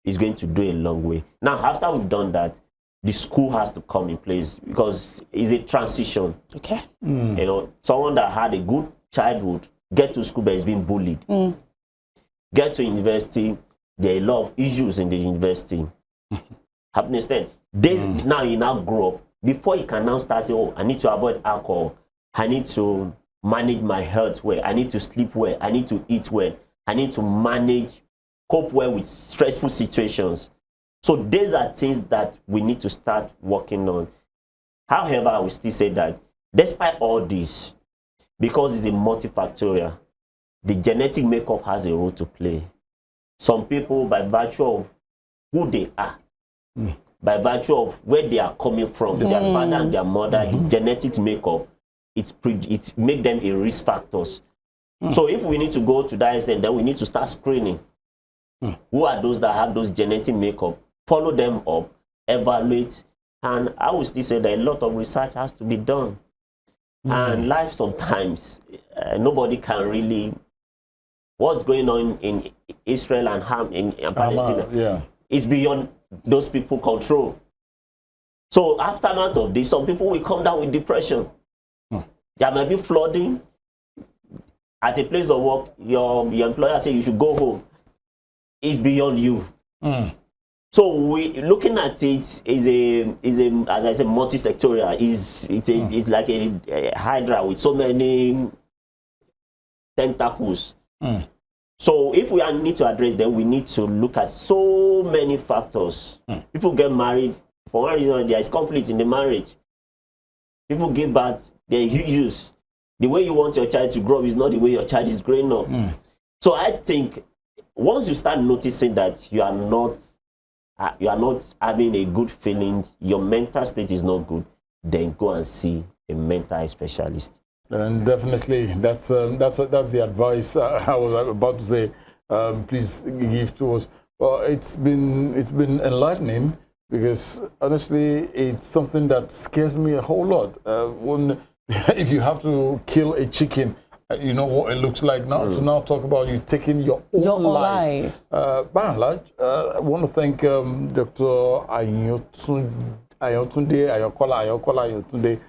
is going to do a long way. Now, after we've done that, the school has to come in place because it's a transition. Okay. You know, someone that had a good childhood, get to school but is being bullied. Get to university, there are a lot of issues in the university. Happening instead. Now you now grow up. Before you can now start saying, oh, I need to avoid alcohol. I need to manage my health well. I need to sleep well. I need to eat well. I need to cope well with stressful situations. So these are things that we need to start working on. However, I will still say that despite all this, because it's a multifactorial, the genetic makeup has a role to play. Some people, by virtue of who they are, by virtue of where they are coming from, their father and their mother, the genetic makeup, it make them a risk factors. So if we need to go to that extent, then we need to start screening. Who are those that have those genetic makeup? Follow them up, evaluate, and I will still say that a lot of research has to be done. And life sometimes, nobody can really, what's going on in Israel and in Palestine is beyond those people's control. So aftermath of this, some people will come down with depression. There may be flooding. At a place of work, your employer say you should go home. It's beyond you. So we looking at it is a as I said, multi-sectorial. It's like a hydra with so many tentacles. So if we need to address them, we need to look at so many factors. People get married for one reason. There is conflict in the marriage. People give birth. There are issues. The way you want your child to grow up is not the way your child is growing up. So I think once you start noticing that you are not having a good feeling, your mental state is not good, then go and see a mental health specialist. And definitely, that's the advice I was about to say. Please give to us. Well, it's been enlightening because honestly, it's something that scares me a whole lot. When if you have to kill a chicken, you know what it looks like now. To now talk about you taking your own life. By and large, I want to thank Dr. Ayotunde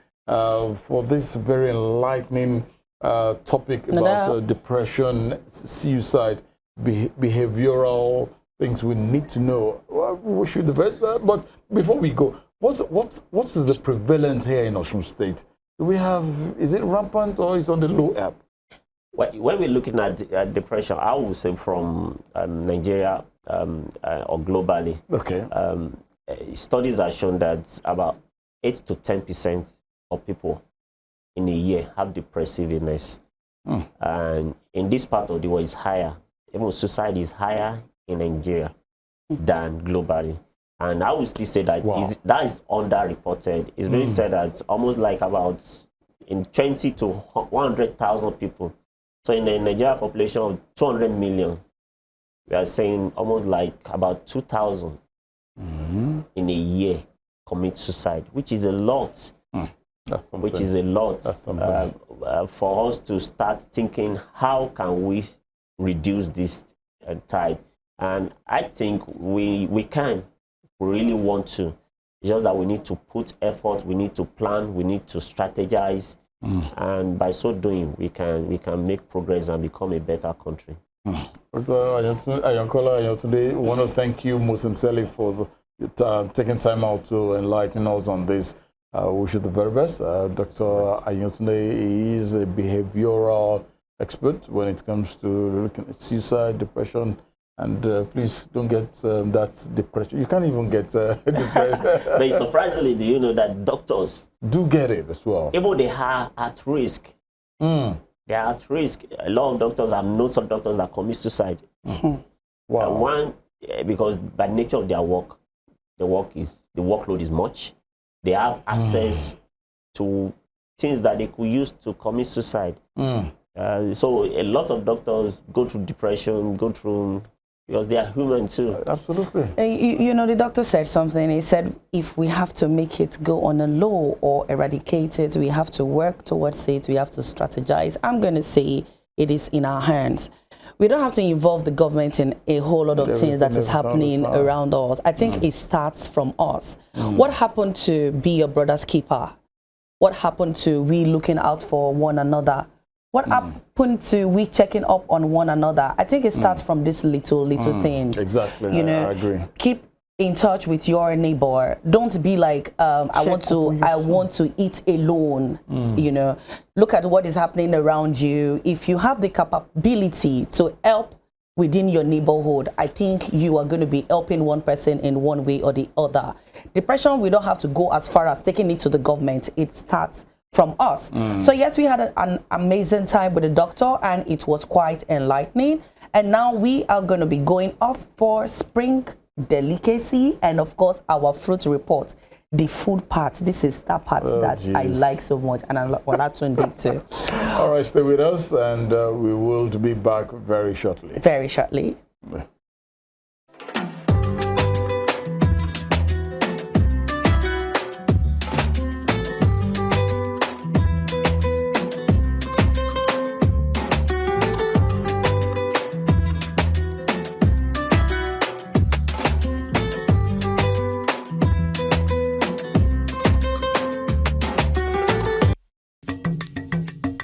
for this very enlightening topic about depression, suicide, behavioral things we need to know. We should but before we go, what is the prevalence here in Osun State? Do we have? Is it rampant or is it on the low ebb? When we're looking at depression, I would say from Nigeria or globally, studies have shown that about 8 to 10% of people in a year have depressive illness. And in this part of the world, it's higher. Even suicide is higher in Nigeria than globally. And I would still say that that is underreported. It's been said that almost like about in 20 to 100,000 people. So in the Nigeria population of 200 million, we are saying almost like about 2,000 in a year commit suicide, which is a lot. Which is a lot for us to start thinking, how can we reduce this tide? And I think we can. We really want to. It's just that we need to put effort, we need to plan, we need to strategize, and by so doing, we can make progress and become a better country. Dr. Ayankola, today, I want to thank you most sincerely for taking time out to enlighten us on this. Wish you the very best. Dr. Ayantunde is a behavioral expert when it comes to looking at suicide, depression, and please don't get that depression. You can't even get depressed. But surprisingly, do you know that doctors do get it as well? Even they are at risk. They are at risk. A lot of doctors, I've known some doctors that commit suicide. Wow. One, because by nature of their work, the workload is much. They have access to things that they could use to commit suicide. So a lot of doctors go through depression, go through because they are human too. Absolutely. You know, the doctor said something. He said, if we have to make it go on a low or eradicate it, we have to work towards it. We have to strategize. I'm going to say it is in our hands. We don't have to involve the government in a whole lot of things that is happening around us. I think it starts from us. What happened to be your brother's keeper? What happened to we looking out for one another? What happened to we checking up on one another? I think it starts from these little things. Exactly. You know, I agree. Keep in touch with your neighbor. Don't be like, I want to eat alone. You know, look at what is happening around you. If you have the capability to help within your neighborhood, I think you are going to be helping one person in one way or the other. Depression, we don't have to go as far as taking it to the government. It starts from us. So yes, we had an amazing time with the doctor and it was quite enlightening. And now we are going to be going off for spring delicacy and of course our fruit report. The food part, this is that part I like so much, and I like to did too. All right, stay with us and we will be back very shortly. Very shortly.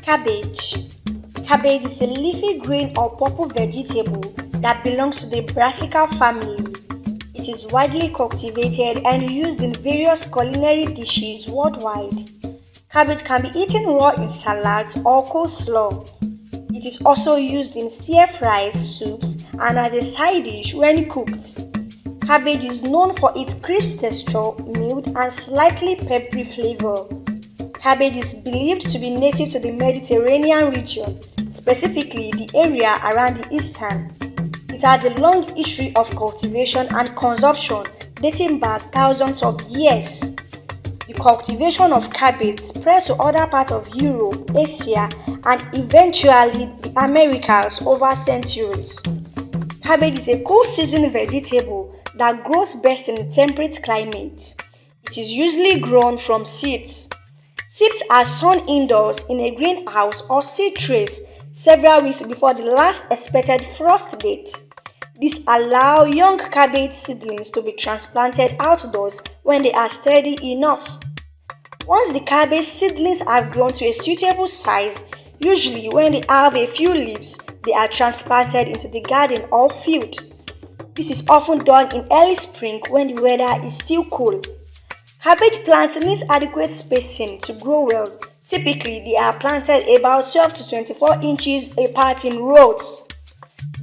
Cabbage. Cabbage is a leafy green or purple vegetable that belongs to the brassica family. It is widely cultivated and used in various culinary dishes worldwide. Cabbage can be eaten raw in salads or coleslaw. It is also used in stir-fries, soups, and as a side dish when cooked. Cabbage is known for its crisp texture, mild, and slightly peppery flavor. Cabbage is believed to be native to the Mediterranean region, specifically the area around the Eastern. It has a long history of cultivation and consumption dating back thousands of years. The cultivation of cabbage spread to other parts of Europe, Asia, and eventually the Americas over centuries. Cabbage is a cool season vegetable that grows best in a temperate climate. It is usually grown from seeds. Seeds are sown indoors in a greenhouse or seed trays several weeks before the last expected frost date. This allows young cabbage seedlings to be transplanted outdoors when they are steady enough. Once the cabbage seedlings have grown to a suitable size, usually when they have a few leaves, they are transplanted into the garden or field. This is often done in early spring when the weather is still cool. Cabbage plants need adequate spacing to grow well. Typically, they are planted about 12 to 24 inches apart in rows,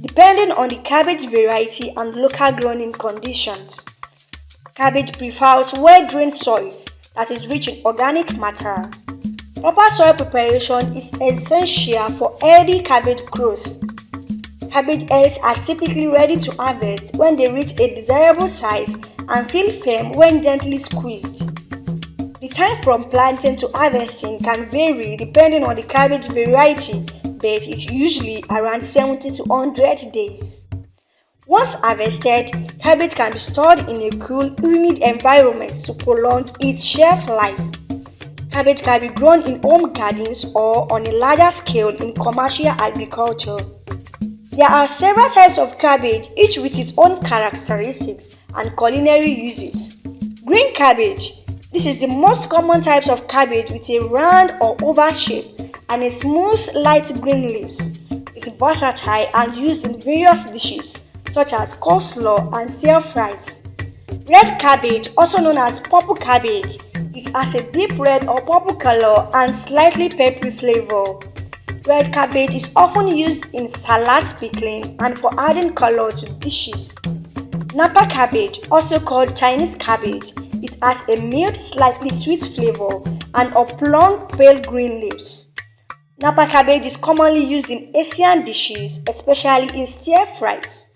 depending on the cabbage variety and local growing conditions. Cabbage prefers well-drained soil that is rich in organic matter. Proper soil preparation is essential for healthy cabbage growth. Cabbage heads are typically ready to harvest when they reach a desirable size and feel firm when gently squeezed. The time from planting to harvesting can vary depending on the cabbage variety, but it's usually around 70 to 100 days. Once harvested, cabbage can be stored in a cool, humid environment to prolong its shelf life. Cabbage can be grown in home gardens or on a larger scale in commercial agriculture. There are several types of cabbage, each with its own characteristics and culinary uses. Green cabbage. This is the most common type of cabbage with a round or oval shape and a smooth light green leaves. It's versatile and used in various dishes such as coleslaw and stir-fries. Red cabbage, also known as purple cabbage, it has a deep red or purple color and slightly peppery flavor. Red cabbage is often used in salad pickling and for adding color to dishes. Napa cabbage, also called Chinese cabbage, it has a mild, slightly sweet flavor and oblong pale green leaves. Napa cabbage is commonly used in Asian dishes, especially in stir-fries.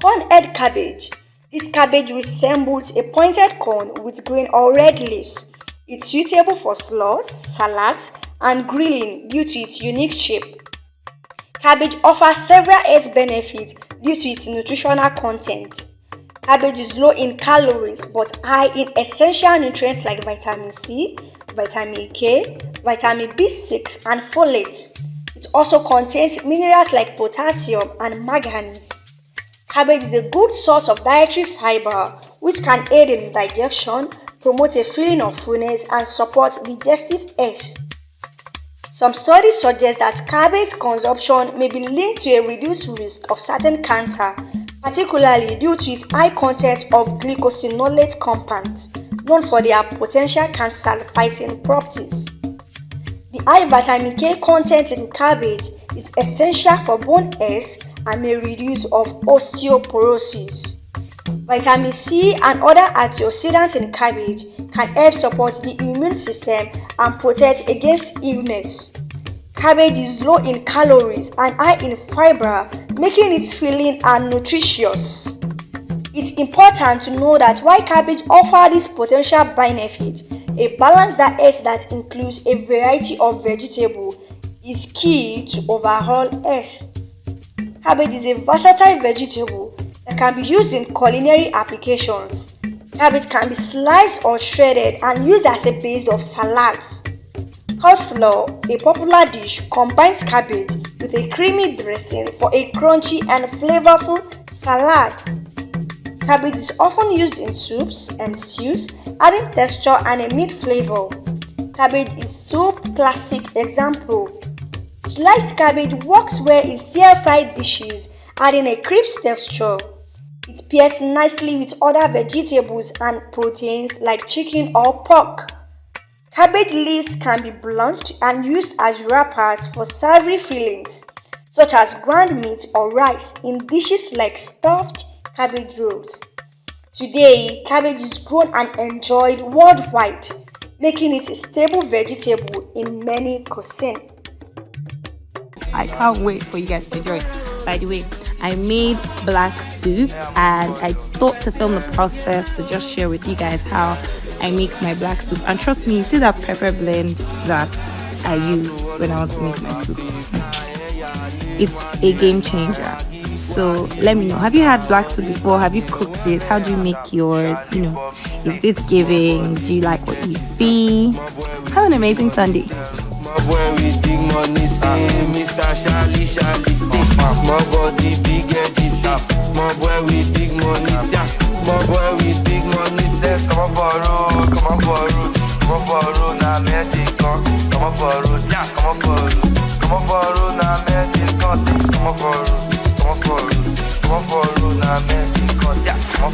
Cornhead cabbage. This cabbage resembles a pointed cone with green or red leaves. It's suitable for slaws, salads, and grilling due to its unique shape. Cabbage offers several health benefits due to its nutritional content. Cabbage is low in calories but high in essential nutrients like vitamin C, vitamin K, vitamin B6, and folate. It also contains minerals like potassium and manganese. Cabbage is a good source of dietary fiber which can aid in digestion, promote a feeling of fullness, and support digestive health. Some studies suggest that cabbage consumption may be linked to a reduced risk of certain cancer, particularly due to its high content of glycosinolate compounds, known for their potential cancer-fighting properties. The high vitamin K content in cabbage is essential for bone health and may reduce of osteoporosis. Vitamin C and other antioxidants in cabbage can help support the immune system and protect against illness. Cabbage is low in calories and high in fiber, making it filling and nutritious. It's important to know that while cabbage offers these potential benefits, a balanced diet that includes a variety of vegetables is key to overall health. Cabbage is a versatile vegetable that can be used in culinary applications. Cabbage can be sliced or shredded and used as a base of salads. Coleslaw, a popular dish, combines cabbage with a creamy dressing for a crunchy and flavorful salad. Cabbage is often used in soups and stews, adding texture and a meat flavor. Cabbage is soup classic example. Sliced cabbage works well in stir-fried dishes, adding a crisp texture. It pairs nicely with other vegetables and proteins like chicken or pork. Cabbage leaves can be blanched and used as wrappers for savory fillings, such as ground meat or rice in dishes like stuffed cabbage rolls. Today, cabbage is grown and enjoyed worldwide, making it a staple vegetable in many cuisines. I can't wait for you guys to enjoy it. By the way, I made black soup and I thought to film the process to just share with you guys how I make my black soup. And trust me, you see that pepper blend that I use when I want to make my soups. It's a game changer. So let me know. Have you had black soup before? Have you cooked it? How do you make yours? Is this giving? Do you like what you see? Have an amazing Sunday. Boy with big money, say Mr. Shally, small body, big edgy, small boy with big money, small boy with big money, say come on borrow, na magic, come on borrow, na magic, come on borrow, na magic, come on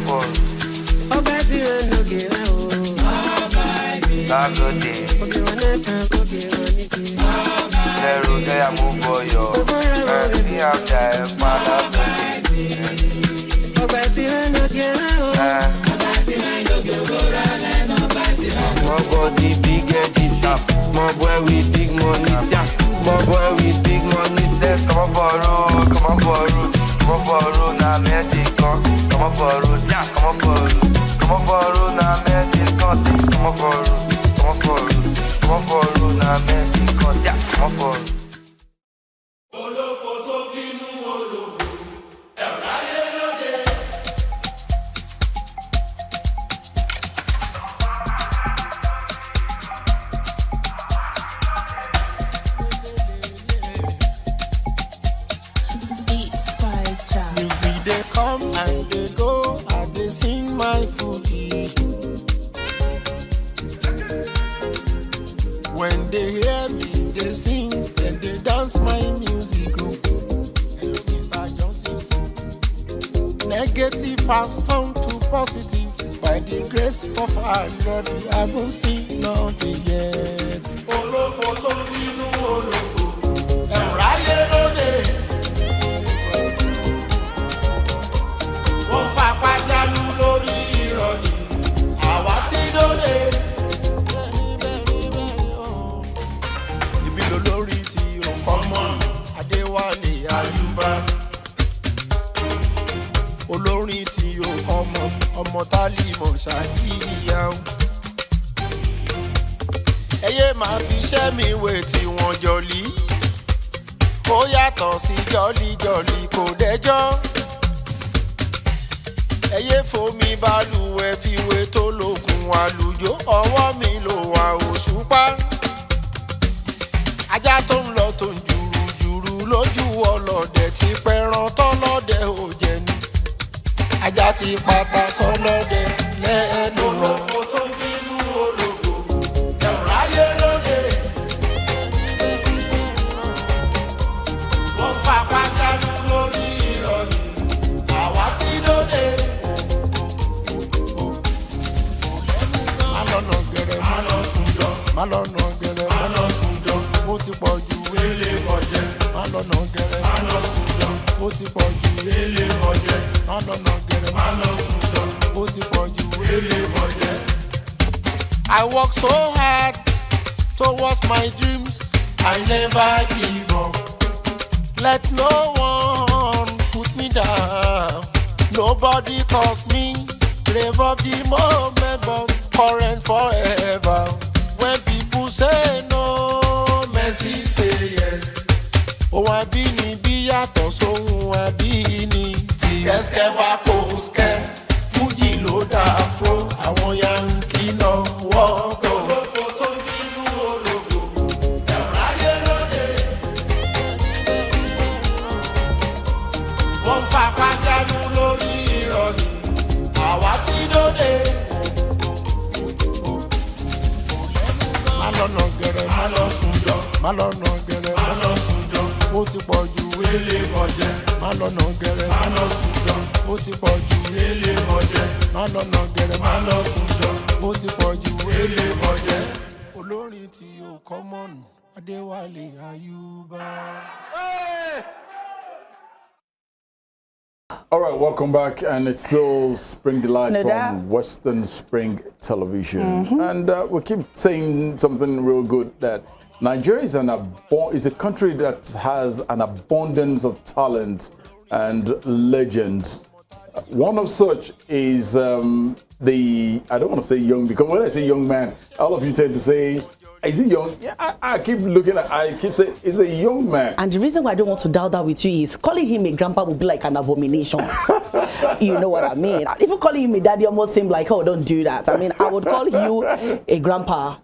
borrow. Oh, baby, no get out. Good day. Zero day I move for you. Me have that father. Small body, big edgy, small boy with big money, small boy with big money, say come on borrow, na magic, come on borrow, na magic, come on borrow, na magic, come on borrow. Music they come and they go, and they sing my foodie. When they hear me, they sing, then they dance my music. Hello, Mr. Johnson. Negative has turned to positive by the grace of our Lord. We haven't seen nothing yet. Olórin tí ó kọ́ mọ́ ọmọ Tálímọ̀ ṣàkíyà ó. Ẹyẹ máa fi iṣẹ́ mi wé tí wọ́n jọlí. Ó yàtọ̀ sí jọlí kò dẹjọ́. ẹyẹ fomi balùwẹ̀ fiwé tó lókun àlùjọ ọwọ́ mi ló wà òṣùpá ajá tó ń lọ tó ń jùrùjùrù lójú ọlọ́dẹ ti pẹran tọ́lọ́dẹ ò jẹ ni ajá ti pata sọlọ́dẹ lẹ́nu olófo tó ń bínú ológo ẹ̀rọ ayé lóde wọ́n fa pátánù lórí ìrọ̀lì àwa tí lóde. má lọ́nà gẹ̀rẹ́ má lọ sùn jọ má lọ́nà gẹ̀rẹ́ má lọ sùn jọ ó ti pọ̀ ju wélé bọ̀jẹ̀ má lọ́nà gẹ̀rẹ́ má lọ sùn jọ ó ti pọ̀ ju wélé bọ̀jẹ̀ má lọ́nà gẹ̀rẹ́ má lọ sùn jọ ó ti pọ̀ ju wélé bọ̀jẹ̀. I work so hard towards my dreams I never give up. Let no one put me down. Nobody calls me brave of the moment, but current forever. When people say no, Mercy say yes. Oh, I be ni bí yàtọ̀ sóhun àbínibí. Kẹ́sìkẹ́ bá kó skẹ́, Fújì ló dá fún àwọn Yankee náà wọ́pọ̀. Olófo tó ń bínú ológo, ẹ̀rọ ayé lóde. Wọ́n fa pátánù lórí ìrọ̀lì, àwa tí lóde. Má lọ́nà gẹ̀rẹ́ má lọ sùn jọ, má lọ́nà gẹ̀rẹ́ má lọ sùn jọ, ó ti pọ̀ ju wélé bọ̀jẹ̀. Má lọ́nà gẹ̀rẹ́ má lọ sùn jọ, ó ti pọ̀ ju wélé bọ̀jẹ̀. Má lọ́nà gẹ̀rẹ́ má lọ sùn jọ, ó ti pọ̀ ju wélé bọ̀jẹ̀. Olórin tí yóò kọ́ mọ́nù, Adéwálé Ayúbá. All right, welcome back, and it's still Spring Delight No from doubt. Western Spring Television, and we keep saying something real good that Nigeria is a country that has an abundance of talent and legends. One of such is I don't want to say young, because when I say young man, all of you tend to say, is he young? Yeah, I keep saying, he's a young man. And the reason why I don't want to doubt that with you is calling him a grandpa would be like an abomination. You know what I mean? Even calling him a daddy almost seems like, oh, don't do that. I mean, I would call you a grandpa,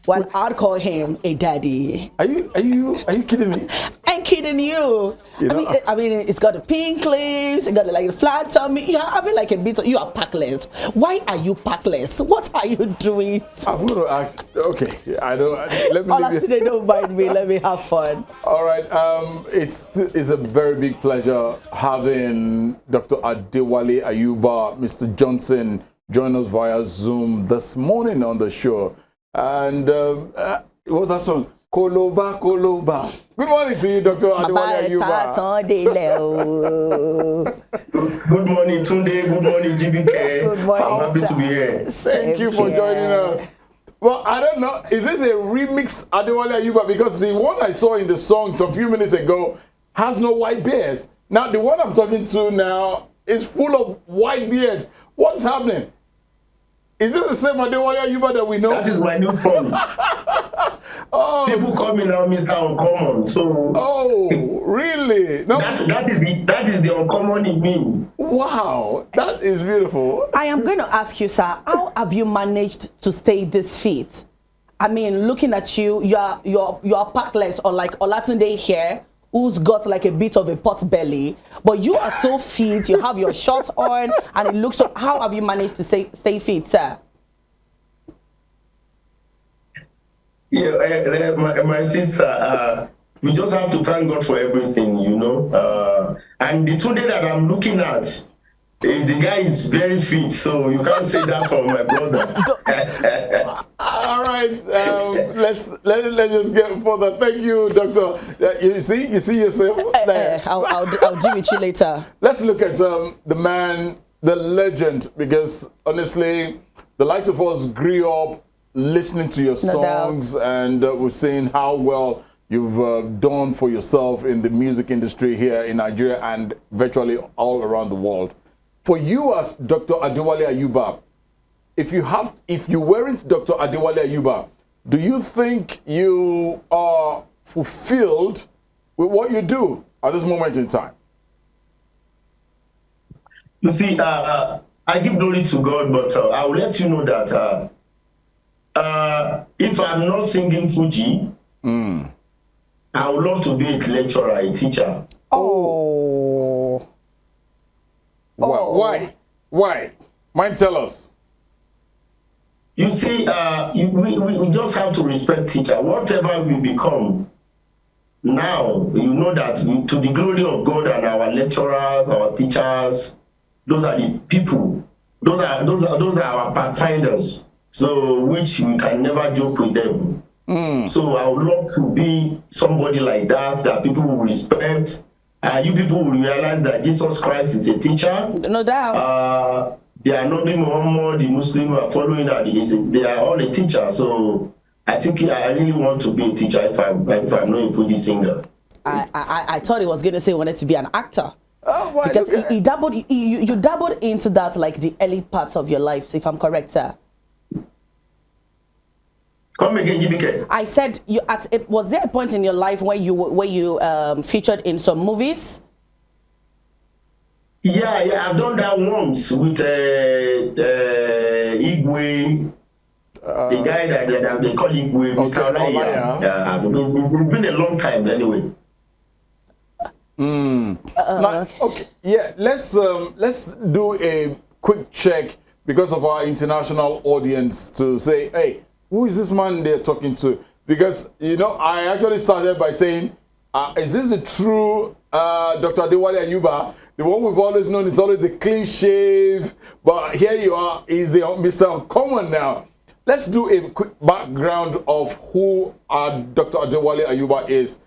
while I'd call him a daddy. Are you kidding me? I'm kidding you. I mean, it's got the pink lips, it got like the flat tummy. You're having like a bit of, you are packless. Why are you packless? What are you doing? I'm going to ask, okay, let me All I say, don't mind me, let me have fun. All right, it's a very big pleasure having Dr. Adewale Ayuba, Mr. Johnson, join us via Zoom this morning on the show. And what was that song? Koloba, Koloba. Good morning to you, Dr. Adewale Ayuba. Good morning, Tunde. Good morning, GBK. Good morning, I'm happy to be here. Thank you for joining us. Well, I don't know. Is this a remix Adewale Ayuba? Because the one I saw in the song some few minutes ago has no white beards. Now, the one I'm talking to now is full of white beards. What's happening? Is this the same Adewale Ayuba that we know? That is my new phone. People call me now Mr. Uncommon. So. Oh, really? No. That is the uncommon in me. Wow, that is beautiful. I am going to ask you, sir, how have you managed to stay this fit? I mean, looking at you, you are packless, unlike Olatunde here, who's got like a bit of a pot belly, but you are so fit, you have your shorts on, and it looks so. How have you managed to stay fit, sir? Yeah, my sister, we just have to thank God for everything, you know. And the Tunde that I'm looking at, the guy is very fit, so you can't say that on my brother. All right, let's just get further. Thank you, Doctor. You see yourself there. I'll deal with you later. Let's look at the man, the legend, because honestly, the likes of us grew up listening to your songs, and we've seen how well you've done for yourself in the music industry here in Nigeria and virtually all around the world. For you as Dr. Adewale Ayuba, if you weren't Dr. Adewale Ayuba, do you think you are fulfilled with what you do at this moment in time? You see, I give glory to God, but I will let you know that if I'm not singing Fuji, I would love to be a lecturer, a teacher. Oh. Why? Why? Mind tell us. You see, we just have to respect teacher. Whatever we become, now, you know that to the glory of God and our lecturers, our teachers, those are the people. Those are our pathfinders. So, which we can never joke with them. So I would love to be somebody like that people will respect. You people will realize that Jesus Christ is a teacher. No doubt. They are not the Muhammad, the Muslim who are following her. They are all a teacher. So I think I really want to be a teacher if I'm not a Fuji singer. I thought he was going to say he wanted to be an actor. Oh, why? Because he dabbled, you dabbled into that like the early parts of your life, if I'm correct, sir. Come again, GBK. I said, was there a point in your life where you featured in some movies? Yeah, I've done that once with Igwe, the guy that they call Igwe, Mr. Olaya. Yeah, it's been a long time anyway. Okay, yeah, let's do a quick check because of our international audience to say, hey, who is this man they're talking to? Because, you know, I actually started by saying, is this a true Dr. Adewale Ayuba? The one we've always known is always the clean shave, but here you are, he's the Mr. Uncommon now. Let's do a quick background of who Dr. Adewale Ayuba is.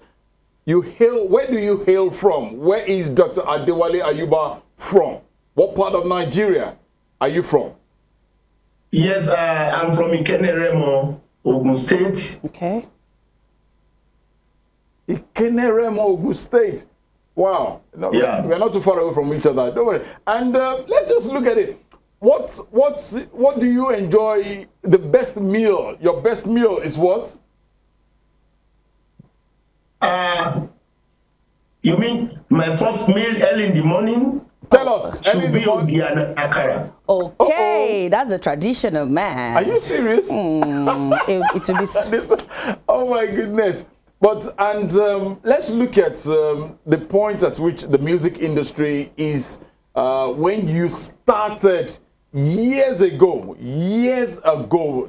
Where do you hail from? Where is Dr. Adewale Ayuba from? What part of Nigeria are you from? Yes, I'm from Ikeneremo, Ogun State. Okay. Ikeneremo, Ogun State. Wow. No, yeah. We're not too far away from each other. Don't worry. And let's just look at it. What do you enjoy? The best meal? Your best meal is what? You mean my first meal early in the morning? Tell us. Should be akara. Okay, that's a traditional man. Are you serious? It will be. Oh my goodness. But let's look at the point at which the music industry is when you started years ago,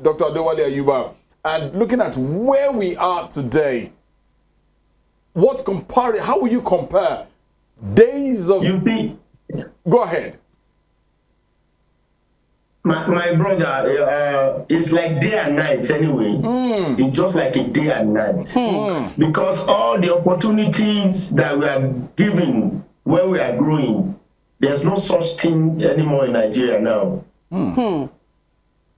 Dr. Adewale Ayuba, and looking at where we are today. How will you compare days of... You see... Go ahead. My brother, it's like day and night anyway. It's just like a day and night. Because all the opportunities that we are given when we are growing, there's no such thing anymore in Nigeria now.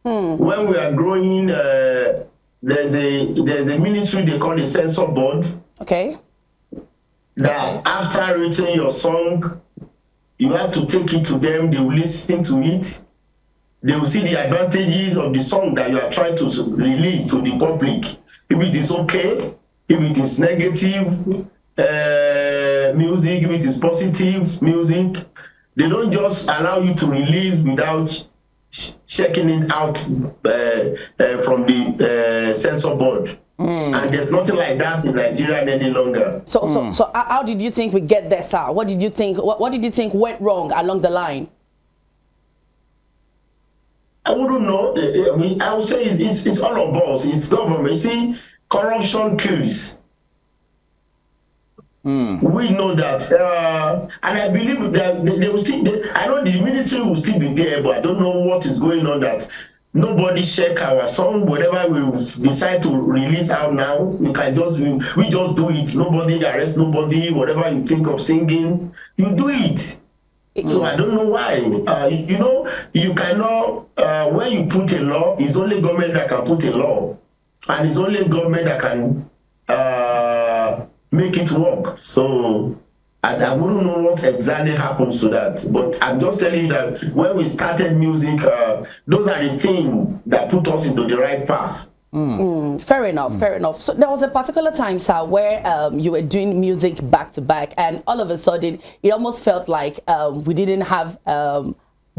When we are growing, there's a ministry they call the censor board. Okay. That after writing your song, you have to take it to them, they will listen to it. They will see the advantages of the song that you are trying to release to the public. If it is okay, if it is negative music, if it is positive music, they don't just allow you to release without checking it out from the censor board. And there's nothing like that in Nigeria any longer. So how did you think we get there, sir? What did you think? What did you think went wrong along the line? I wouldn't know. I would say it's all of us. It's government. You see, corruption kills. We know that, and I believe that they will still. I know the ministry will still be there, but I don't know what is going on. That nobody check our song. Whatever we decide to release out now, we just do it. Nobody arrest nobody. Whatever you think of singing, you do it. So I don't know why. You know, you cannot. When you put a law, it's only government that can put a law, and it's only government that can make it work. So I wouldn't know what exactly happens to that. But I'm just telling you that when we started music, those are the things that put us into the right path. Fair enough. So there was a particular time, sir, where you were doing music back to back, and all of a sudden it almost felt like we didn't have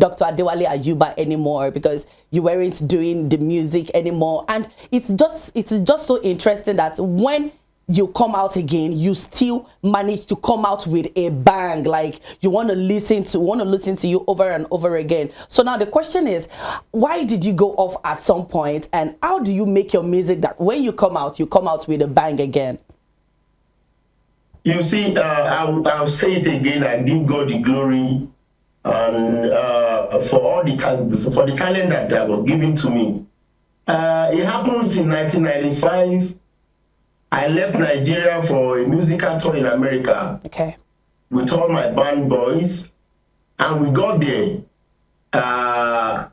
Dr. Adewale Ayuba anymore because you weren't doing the music anymore. And it's just so interesting that when you come out again, you still manage to come out with a bang. Like you want to listen to you over and over again. So now the question is, why did you go off at some point, and how do you make your music that when you come out with a bang again? You see, I'll say it again. I give God the glory, and for all the for the talent that was given to me. It happened in 1995. I left Nigeria for a musical tour in America. Okay. With all my band boys, and we got there. I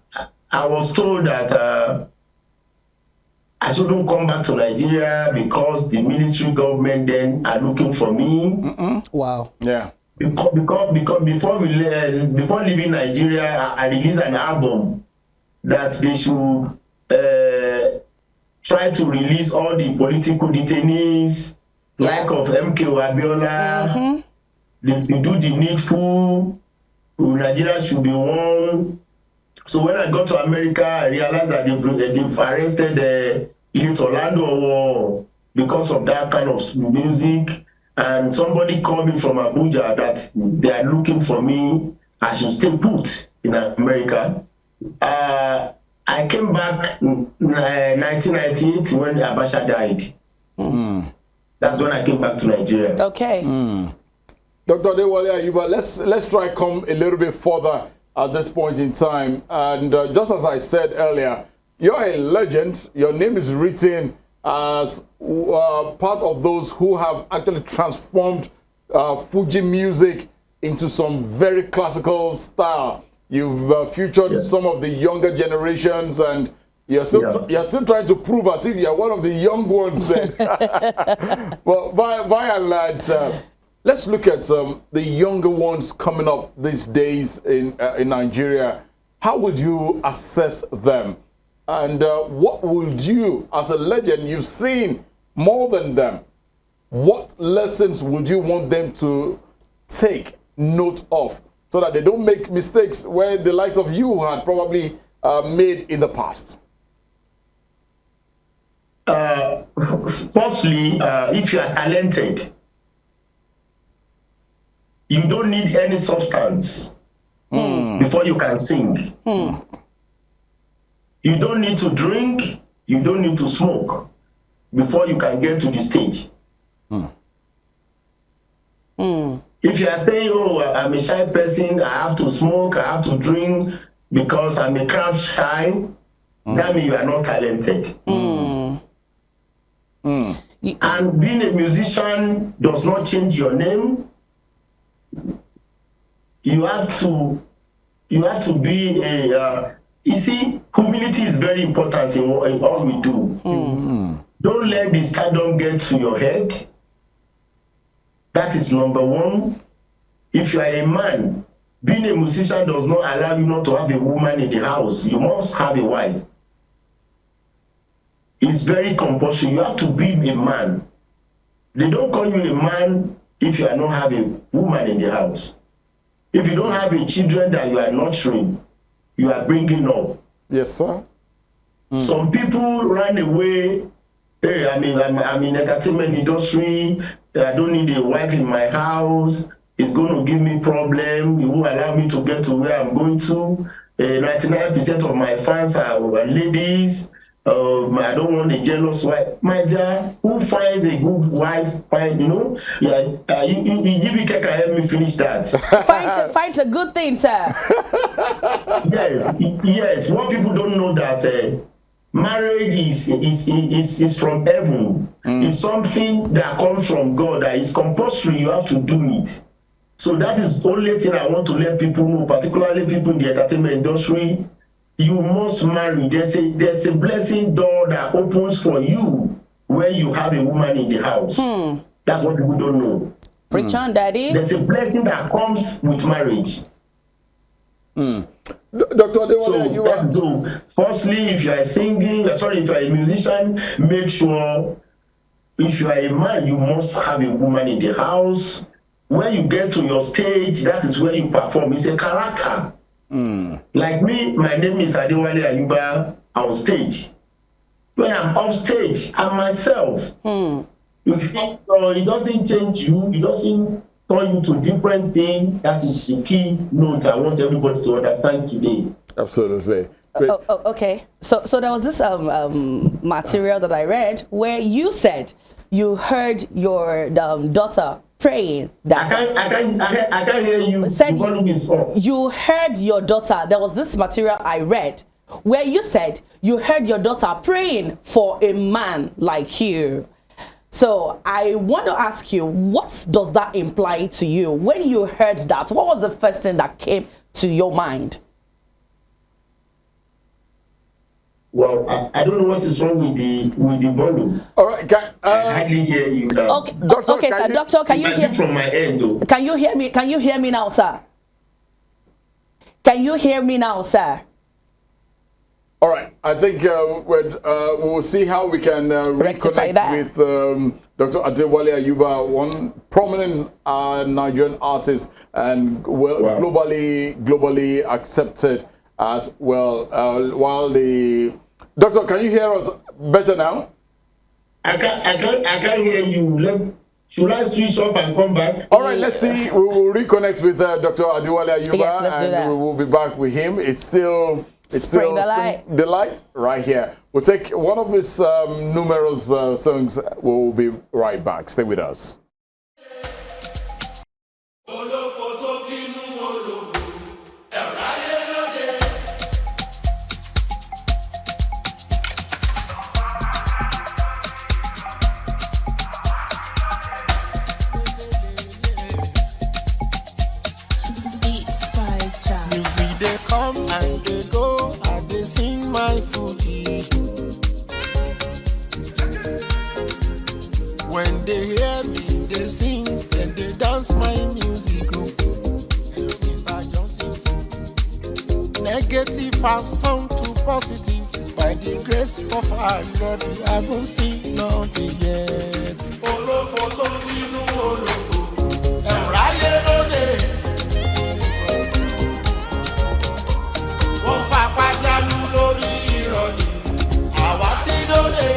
was told that I shouldn't come back to Nigeria because the military government then are looking for me. Wow. Yeah. Because before leaving Nigeria, I released an album that they should try to release all the political detainees, like of MKO Abiola. They should do the needful. Nigeria should be one. So when I got to America, I realized that they've arrested Elite Orlando because of that kind of music. And somebody called me from Abuja that they are looking for me. I should stay put in America. I came back in 1998 when Abacha died. That's when I came back to Nigeria. Okay. Dr. Adewale Ayuba, let's try come a little bit further at this point in time. And just as I said earlier, you're a legend. Your name is written as part of those who have actually transformed Fuji music into some very classical style. You've featured some of the younger generations, and you're still trying to prove as if you're one of the young ones then. Well, by and large, let's look at the younger ones coming up these days in Nigeria. How would you assess them? And what would you, as a legend, you've seen more than them, what lessons would you want them to take note of so that they don't make mistakes where the likes of you had probably made in the past? Firstly, if you are talented, you don't need any substance before you can sing. You don't need to drink, you don't need to smoke before you can get to the stage. If you are saying, oh, I'm a shy person, I have to smoke, I have to drink because I'm a crowd shy, that means you are not talented. And being a musician does not change your name. You have to be a, you see, humility is very important in all we do. Don't let the stardom get to your head. That is number one. If you are a man, being a musician does not allow you not to have a woman in the house. You must have a wife. It's very compulsory. You have to be a man. They don't call you a man if you are not having a woman in the house. If you don't have a children that you are nurturing, you are bringing up. Yes, sir. Some people run away. Hey, I'm in entertainment industry. I don't need a wife in my house. It's going to give me problem. It won't allow me to get to where I'm going to. 99% of my fans are ladies. I don't want a jealous wife. My dear, who finds a good wife? You can help me finish that. Finds a good thing, sir. Yes. What people don't know that marriage is from heaven. It's something that comes from God. That is compulsory. You have to do it. So that is the only thing I want to let people know, particularly people in the entertainment industry. You must marry. There's a blessing door that opens for you when you have a woman in the house. That's what people don't know. Preach on, Daddy. There's a blessing that comes with marriage. Dr. Adewale, so firstly, if you are if you are a musician, make sure if you are a man, you must have a woman in the house. When you get to your stage, that is where you perform. It's a character. Like me, my name is Adewale Ayuba on stage. When I'm off stage, I'm myself. It doesn't change you. It doesn't turn you to different thing. That is the key note I want everybody to understand today. Absolutely. Okay. So there was this material that I read where you said you heard your daughter praying that I can't hear you. Said you heard your daughter. There was this material I read where you said you heard your daughter praying for a man like you. So I want to ask you, what does that imply to you? When you heard that, what was the first thing that came to your mind? Well, I don't know what is wrong with the volume. All right, I hardly hear you now. Okay, doctor, can you hear from my end though? Can you hear me? Can you hear me now, sir? Can you hear me now, sir? All right, I think we'll see how we can reconnect with Dr. Adewale Ayuba, one prominent Nigerian artist and globally accepted as well. While the doctor, can you hear us better now? I can't hear you. Should I switch off and come back? All right, let's see. We will reconnect with Dr. Adewale Ayuba, yes, let's do that. We will be back with him. It's still Spring the light right here. We'll take one of his numerous songs. We'll be right back. Stay with us. Music they come and they go, and they sing my Fuji. When they hear me, they sing, and they dance my music. Hello, Mr. Johnson. Negative has turned to positive by the grace of our Lord. We haven't seen nothing yet. Olófòtó nínú ológo, ẹ̀rọ ayé lóde. Wọ́n fapá jánu lórí ìrọ̀lì, àwa tí lóde.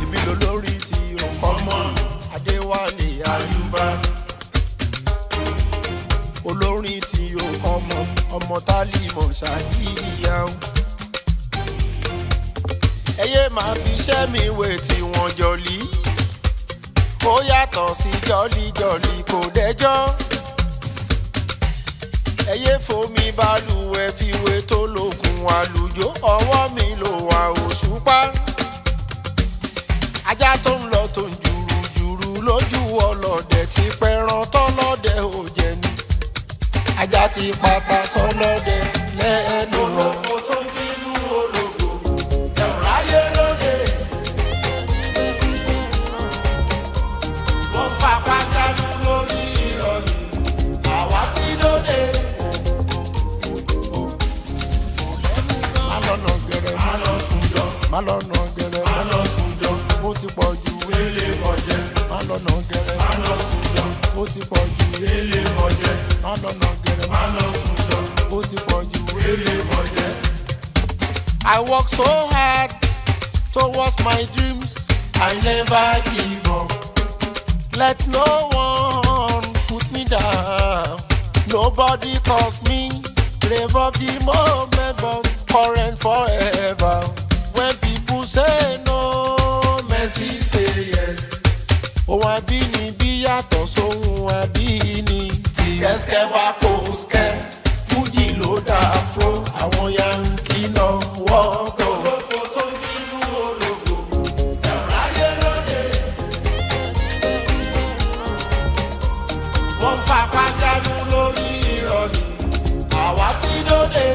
Ibi lolórí tí ó kọ́ mọ́ Adéwálé Ayúbá. Olórin tí ó kọ́ mọ́ ọmọ Tálímọ̀ Ṣàdíyà. Ẹyẹ máa fi iṣẹ́ mi wé tí wọ́n jọlí. Ó yàtọ̀ sí jọlíjọlí kò dẹjọ́. Ẹyẹ fomi balùwẹ̀ fi wé tó lókun àlùjọ. Ọwọ́ mi ló wà òṣùpá. Ajá tó ń lọ tó ń jùrùjùrù lójú ọlọ́dẹ ti pẹran tọ́lọ́dẹ ò jẹ ni. Ajá ti pátá sọ́lọ́dẹ lẹ́nu. Olófòtó nínú ológo, ẹ̀rọ ayé lóde. Wọ́n fapá jánu lórí ìrọ̀lì, àwa tí lóde. Má lọ́nà gẹ̀rẹ́, má lọ sùn jọ. Má lọ́nà gẹ̀rẹ́, má lọ sùn jọ. Ó ti pọ̀ jù wélé bọ̀jẹ̀. Má lọ́nà gẹ̀rẹ́, má lọ sùn jọ. Ó ti pọ̀ jù wélé bọ̀jẹ̀. Má lọ́nà gẹ̀rẹ́, má lọ sùn jọ. Ó ti pọ̀ jù wélé bọ̀jẹ̀. I work so hard towards my dreams. I never give up. Let no one put me down. Nobody calls me. Brave of the moment, but current forever. When people say no, mercy say yes. Oh, àbínibí yàtọ̀ sóhun àbínitì. Kẹ́sìkẹ́ wá kó skẹ́, Fújì ló dá afro. Àwọn Yankee náà wọ́kọ̀. Olófòtó nínú ológo, ẹ̀rọ ayé lóde. Wọ́n fapá jánu lórí ìrọ̀lì, àwa tí lóde.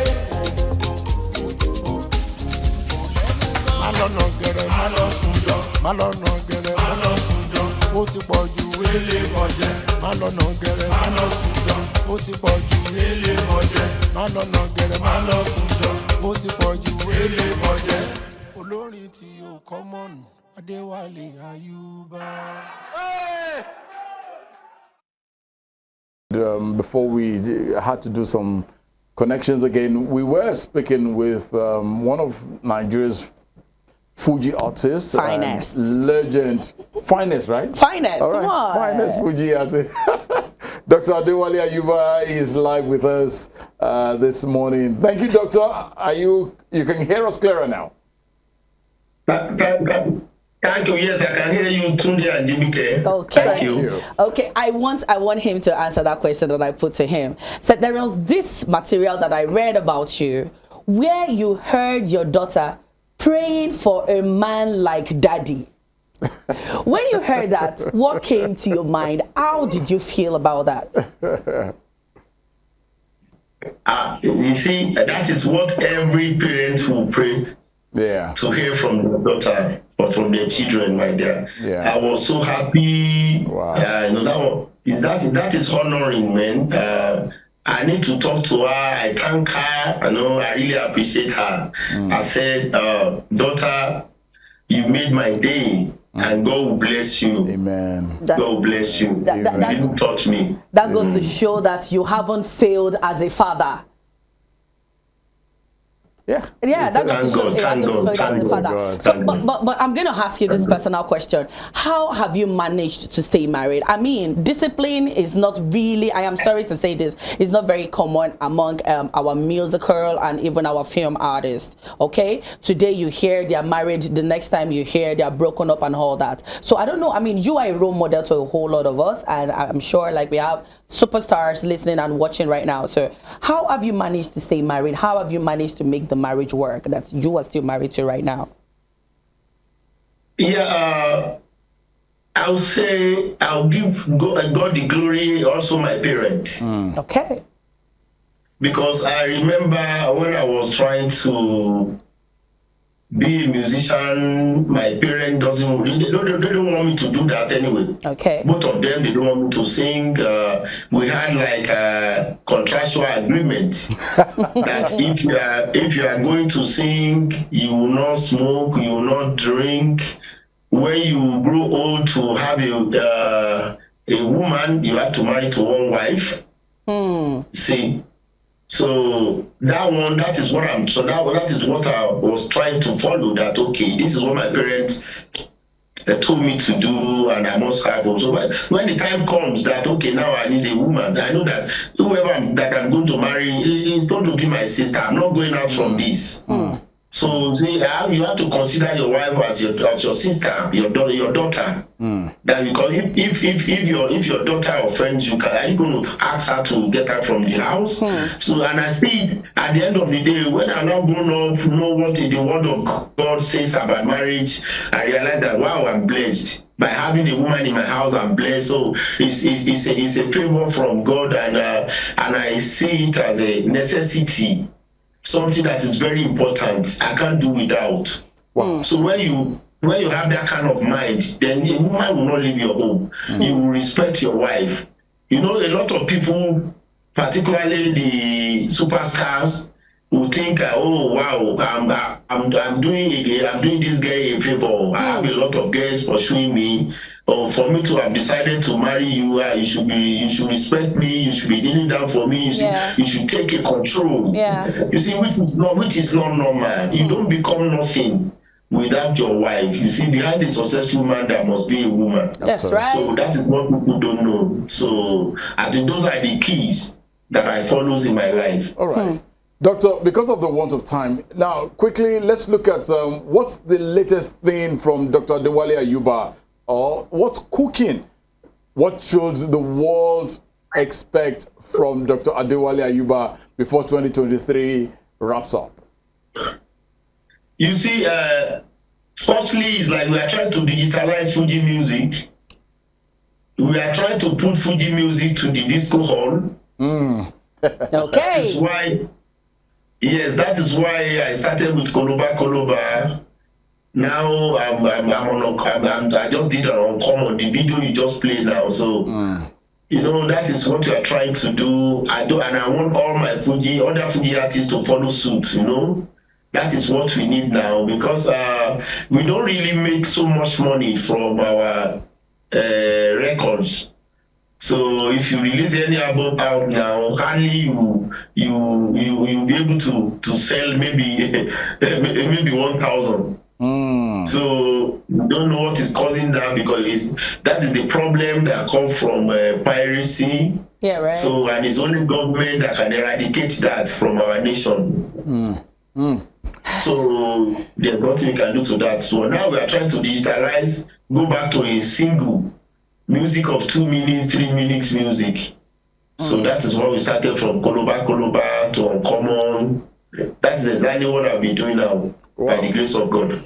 Má lọ́nà gẹ̀rẹ́, má lọ sùn jọ. Má lọ́nà gẹ̀rẹ́, má lọ sùn jọ. Ó ti pọ̀ jù wélé bọ̀jẹ̀. Má lọ́nà gẹ̀rẹ́, má lọ sùn jọ. Ó ti pọ̀ jù wélé bọ̀jẹ̀. Má lọ́nà gẹ̀rẹ́, má lọ sùn jọ. Ó ti pọ̀ jù wélé bọ̀jẹ̀. Olórin tí ó kọ́ mọ́nù Adéwálé Ayúbá. before we had to do some connections again, we were speaking with one of Nigeria's Fuji artists. Finest. Legend. Finest, right? Finest, All right. come on. Finest Fuji artist. Dr. Adewale Ayuba is live with us this morning. Thank you, Doctor. You can hear us clearer now? Thank you. Yes, I can hear you, Tunde and GBK. Okay. Thank you. Okay, I want him to answer that question that I put to him. So there was this material that I read about you where you heard your daughter praying for a man like daddy. When you heard that, what came to your mind? How did you feel about that? You see, that is what every parent will pray to hear from their daughter or from their children, my dear. I was so happy. Wow. That is honoring, man. I need to talk to her. I thank her. I really appreciate her. I said, daughter, you made my day. And God will bless you. Amen. God will bless you. That really touched me. That goes to show that you haven't failed as a father. Yeah. Yeah, that goes to show you hasn't failed as a father. So, but I'm going to ask you this personal question. How have you managed to stay married? I mean, discipline is not really, I am sorry to say this, is not very common among our musical and even our film artists. Okay? Today you hear they are married, the next time you hear they are broken up and all that. So I don't know, I mean, you are a role model to a whole lot of us, and I'm sure like we have superstars listening and watching right now. So how have you managed to stay married? How have you managed to make the marriage work that you are still married to right now? Yeah, I'll say I'll give God the glory, also my parents. Okay. Because I remember when I was trying to be a musician, my parents they don't want me to do that anyway. Okay. Both of them, they don't want me to sing. We had like a contractual agreement that if you are going to sing, you will not smoke, you will not drink. When you grow old to have a woman, you have to marry to one wife. See. So that is what I was trying to follow. That okay, this is what my parents told me to do, and I must have also. When the time comes that okay, now I need a woman, I know that whoever I'm going to marry is going to be my sister. I'm not going out from this. So see, you have to consider your wife as your sister, your daughter. That because if your daughter offends you, are you going to ask her to get her from the house? So and I see it at the end of the day when I'm not grown up, know what the word of God says about marriage. I realize that wow, I'm blessed. By having a woman in my house, I'm blessed. So it's a favor from God, and I see it as a necessity. Something that is very important. I can't do without. Wow. So when you have that kind of mind, then a woman will not leave your home. You will respect your wife. You know, a lot of people, particularly the superstars, will think, oh wow, I'm doing this guy a favor. I have a lot of girls pursuing me. Or for me to have decided to marry you, you should respect me. You should be kneeling down for me. You should take a control. You see, which is not normal. You don't become nothing without your wife. You see, behind a successful man, there must be a woman. That's right. So that is what people don't know. So I think those are the keys that I follow in my life. All right. Doctor, because of the want of time, now quickly, let's look at what's the latest thing from Dr. Adewale Ayuba, or what's cooking? What should the world expect from Dr. Adewale Ayuba before 2023 wraps up? You see, firstly, it's like we are trying to digitalize Fuji music. We are trying to put Fuji music to the disco hall. Okay. That is why I started with Koloba. Now I just did an uncommon, the video you just played now. So you know, that is what we are trying to do. And I want all my other Fuji artists to follow suit, you know. That is what we need now, because we don't really make so much money from our records. So if you release any album out now, hardly you'll be able to sell maybe maybe 1,000. So we don't know what is causing that, because that is the problem that comes from piracy. Yeah, right. So, and it's only government that can eradicate that from our nation. So there's nothing we can do to that. So now we are trying to digitalize, go back to a single music of 2 minutes, 3 minutes music. So that is what we started from Koloba to Uncommon. That's exactly what I've been doing now, by the grace of God.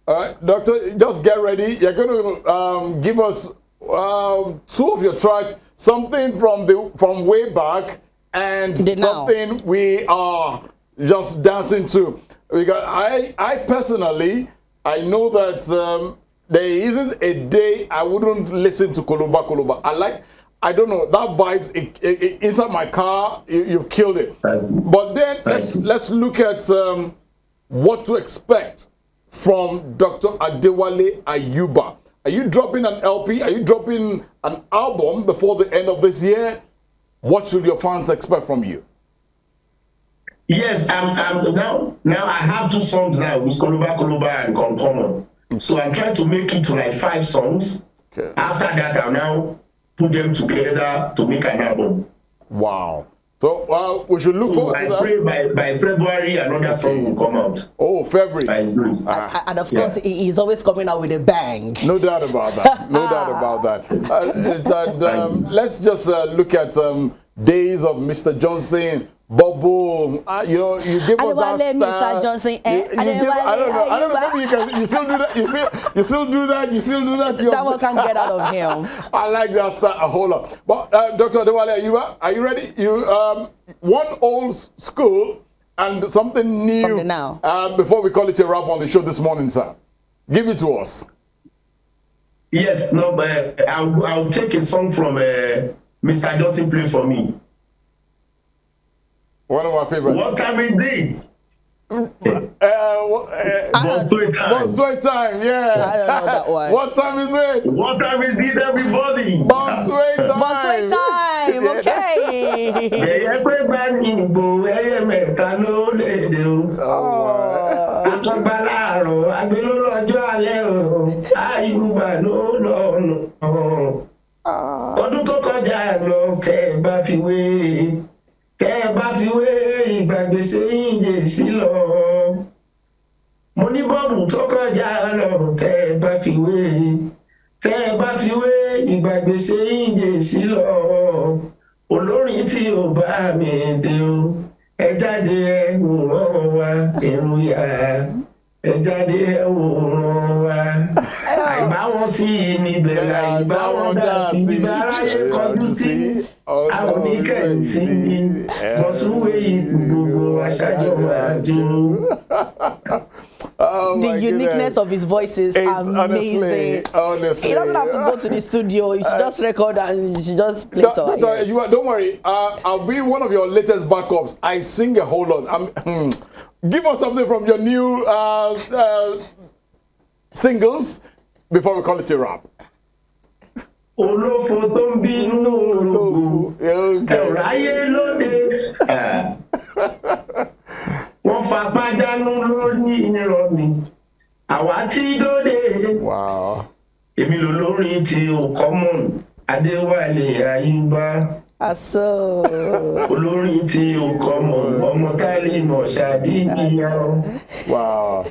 All right, Doctor, just get ready. You're going to give us 2 of your tracks, something from way back and something we are just dancing to. Because I personally, I know that there isn't a day I wouldn't listen to Koloba. I don't know, that vibes inside my car. You've killed it. But then let's look at what to expect from Dr. Adewale Ayuba. Are you dropping an LP? Are you dropping an album before the end of this year? What should your fans expect from you? Yes, now I have 2 songs now with Koloba and Uncommon. So I'm trying to make it to like 5 songs. Okay. After that, I'll now put them together to make an album. Wow. So we should look forward to that. I pray by February another song will come out. Oh, February. And of course, he's always coming out with a bang. No doubt about that. No doubt about that. Let's just look at Days of Mr. Johnson. Bobo, you give us that style. Mr. Johnson. I don't know. Maybe you still do that. You still do that. That one can't get out of him. I like that style a whole lot. But Dr. Adewale, are you ready? You one old school and something new now. Before we call it a wrap on the show this morning, sir. Give it to us. Yes, no, but I'll take a song from Mr. Johnson. Play for me. One of my favorites. What time is it? Bonsoir time, yeah. I don't know that one. What time is it? What time is it, everybody? Bonsoir time. Bonsoir time, okay. Ọdún tó kọjá lọ tẹ́ bá fi wé. Tẹ́ bá fi wé ìgbàgbé sẹ́yìn dè sí lọ. Mo ní bọ́ọ̀bù tó kọjá lọ tẹ́ bá fi wé. Tẹ́ bá fi wé ìgbàgbé sẹ́yìn dè sí lọ. Olórin tí ò bá mi dé o. Ẹ jáde ẹ wòran wa èrò yá. Ẹ jáde ẹ wòran wa. Àìbá wọn sí níbẹ̀ láìbá wọn dá sí. Ibà aráyé kọjú sí. Àwọn oníkẹ́yìn sí. Bọ̀súwé ìtù gbogbo aṣáájú àjò. The uniqueness of his voice is amazing. Honestly. He doesn't have to go to the studio. He should just record and he should just play to our ears. Don't worry. I'll be one of your latest backups. I sing a whole lot. Give us something from your new singles before we call it a wrap. Olófo tó ń bínú ológo, ẹ̀rọ ayé lóde. Wọ́n fapá dánú lórí ìrọ̀mì, àwa tí dóde. Èmi lò lórí tí Uncommon, Adéwálé Ayúbá. Olórin tí Uncommon, ọmọ Kálímọ̀ Ṣàdíyàn.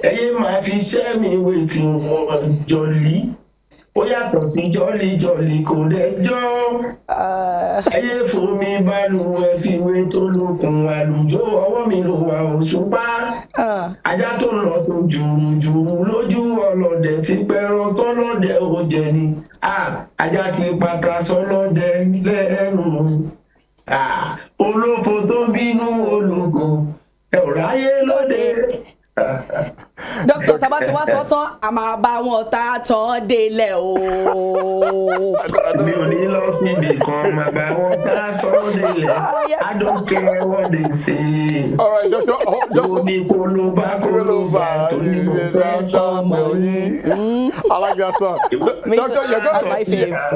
Ẹyẹ máa fi ṣẹ́ mi wé tí wọ́n jọlí. Ó yàtọ̀ sí jọ́lí kò dẹjọ́. Ẹyẹ fún mi balùwẹ̀ fi wé tó lókun àlùjọ ọwọ́ mi ló wà òṣùpá. Ajá tó lọ tó jùrùjùrù lójú ọlọ́dẹ ti pẹran tọ́lọ́dẹ ò jẹ ni. Ajá ti pàtà sọlọ́dẹ lẹ́nu. Olófo tó ń bínú ológo, ẹ̀rọ ayé lóde. Doctor Tabati wa sọ́tàn a máa bá wọn ta tán délẹ̀ o. Mi ò ní lọ síbi kan, máa bá wọn ta tán délẹ̀. I don't care what they say. All right, Doctor. Tó ní kólóbá tó ní mo fẹ́ tọ́mọ yín. I like that song. Doctor, you're going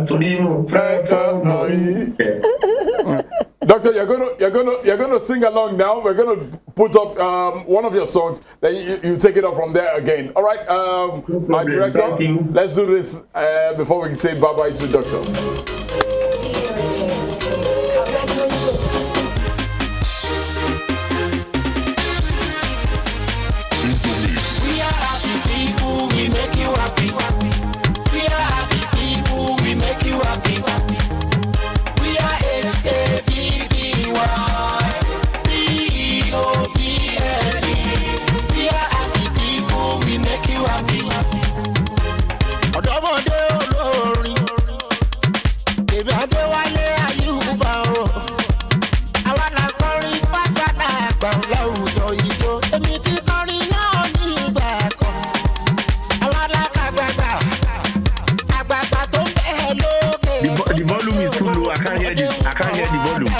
Torí mo fẹ́ tọ́mọ yín. Doctor, you're gonna sing along now. We're gonna put up one of your songs. Then you take it up from there again. All right, my director. Let's do this before we say bye bye to the doctor. We are happy people, we make you happy. We are happy people, we make you happy. We are H-A-B-B-Y, B-E-O-B-L-E. We are happy people, we make you happy. Ọ̀dọ́mọdé olórin, bèbí Adéwálé Ayúbà o. Àwa la kọrin pátánà àgbà láwùjọ ìjó. Èmi ti kọrin náà ní ìgbà kan. Àwa la kàgbàgbà, àgbàgbà tó bẹ́ẹ̀ lókè. The volume is too low. I can't hear this. I can't hear the volume.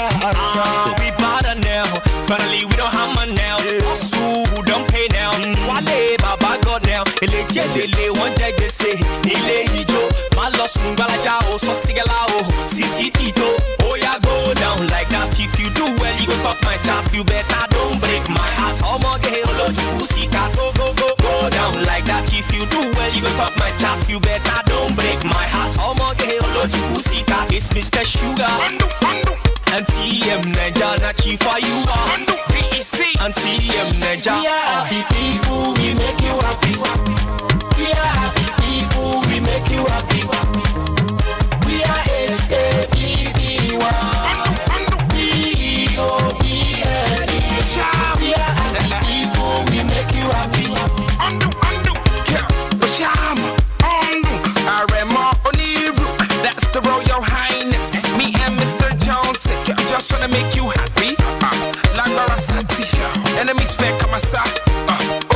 We bother now. Finally, we don't hammer now. So who don't pay now? Twale, Baba God now. Eleti dele, one day they say, Nile hijo. Malos ngalaja o so sigala o. Sisi tito, oh yeah, go down like that. If you do well, you go top my chat. You better don't break my heart. Omo ge olo you see that. Go down like that. If you do well, you go top my chat. You better don't break my heart. Omo ge olo you see that. It's Mr. Sugar. And TM Ninja, not chief for you. And TM Ninja. We are happy people, we make you happy. We are happy people, we make you happy. We are H-A-B-B-Y, B-E-O-B-L-E. We are happy people, we make you happy. That's the Royal Highness. Me and Mr. Jones just wanna make you happy. Like Barasati, enemies fair Kamasa.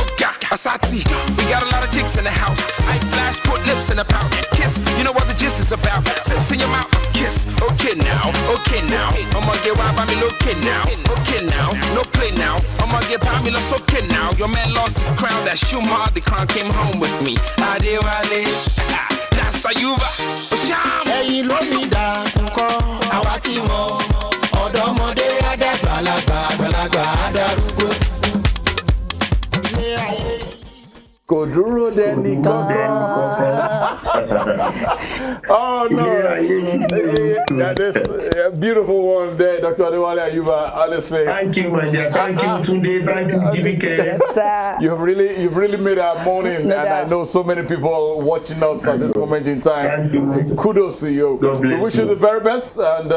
Okay, Asati. We got a lot of chicks in the house. I flash, put lips in a pouch. Kiss, you know what the gist is about. Sips in your mouth, kiss. Okay now, okay now. I'ma get wild by me, okay now. Okay now, no play now. I'ma get by me, let's okay now. Your man lost his crown, that Shumar, the crown came home with me. Adewale, that's Ayuba. Osham. Ẹ̀yin ló ní dá nǹkan àwa tí mọ̀. Ọ̀dọ́mọdé àdàgbàlagbà àgbàlagbà àdàrúgbó. Ilé ayé. Kò dúró dẹni kankan. Oh no, that is a beautiful one there, Dr. Adewale Ayuba. Honestly, thank you, my dear. Thank you, Tunde. Thank you, GBK. Yes, sir. You've really made our morning, and I know so many people watching us at this moment in time. Kudos to you. God bless we wish you the very best, and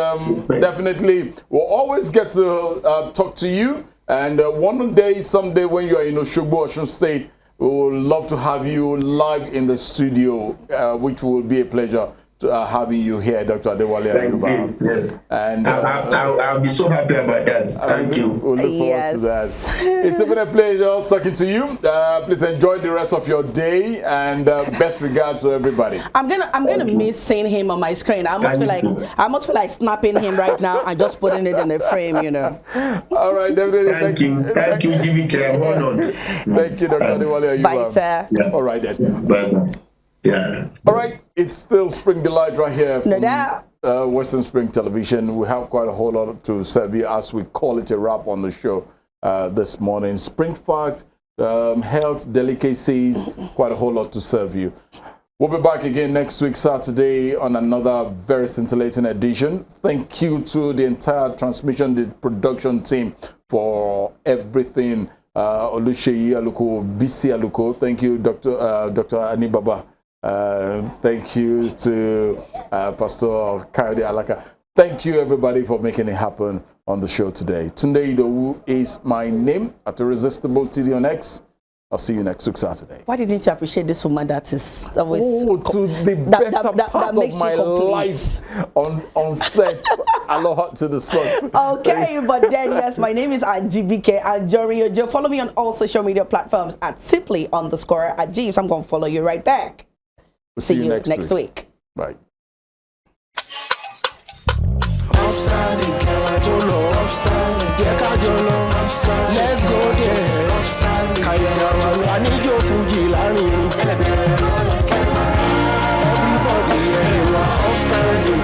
definitely we'll always get to talk to you. And one day, someday, when you are in Oshogbo, Osun State, we would love to have you live in the studio, which will be a pleasure to having you here, Dr. Adewale Ayuba. Thank you. Yes. And I'll be so happy about that. Thank you. We'll look forward to that. It's been a pleasure talking to you. Please enjoy the rest of your day, and best regards to everybody. I'm gonna miss seeing him on my screen. I almost feel like snapping him right now and just putting it in a frame, you know. All right, definitely. Thank you, GBK. I'm honored. Thank you, Dr. Adewale Ayuba. Bye, sir. Yeah. All right, then. Bye. Yeah. All right, it's still Spring Delight right here from No doubt. Western Spring Television. We have quite a whole lot to serve you as we call it a wrap on the show this morning. Spring Fact, health, delicacies, quite a whole lot to serve you. We'll be back again next week, Saturday, on another very scintillating edition. Thank you to the entire transmission, the production team for everything. Oluseyi Aluko, BC Aluko. Thank you, Dr. Anibaba. Thank you to Pastor Kayode Alaka. Thank you, everybody, for making it happen on the show today. Tunde Idowu is my name at Irresistible TD on X. I'll see you next week Saturday. Why didn't you appreciate this woman that is always to the better part of my life on set? Aloha to the sun. Okay, but then yes, my name is Ajibike Anjorin Ojo. Follow me on all social media platforms at simply_Ajib. I'm going to follow you right back. We'll see you next week. Bye. Let's go there. I need your Fuji everybody, anyone outstanding.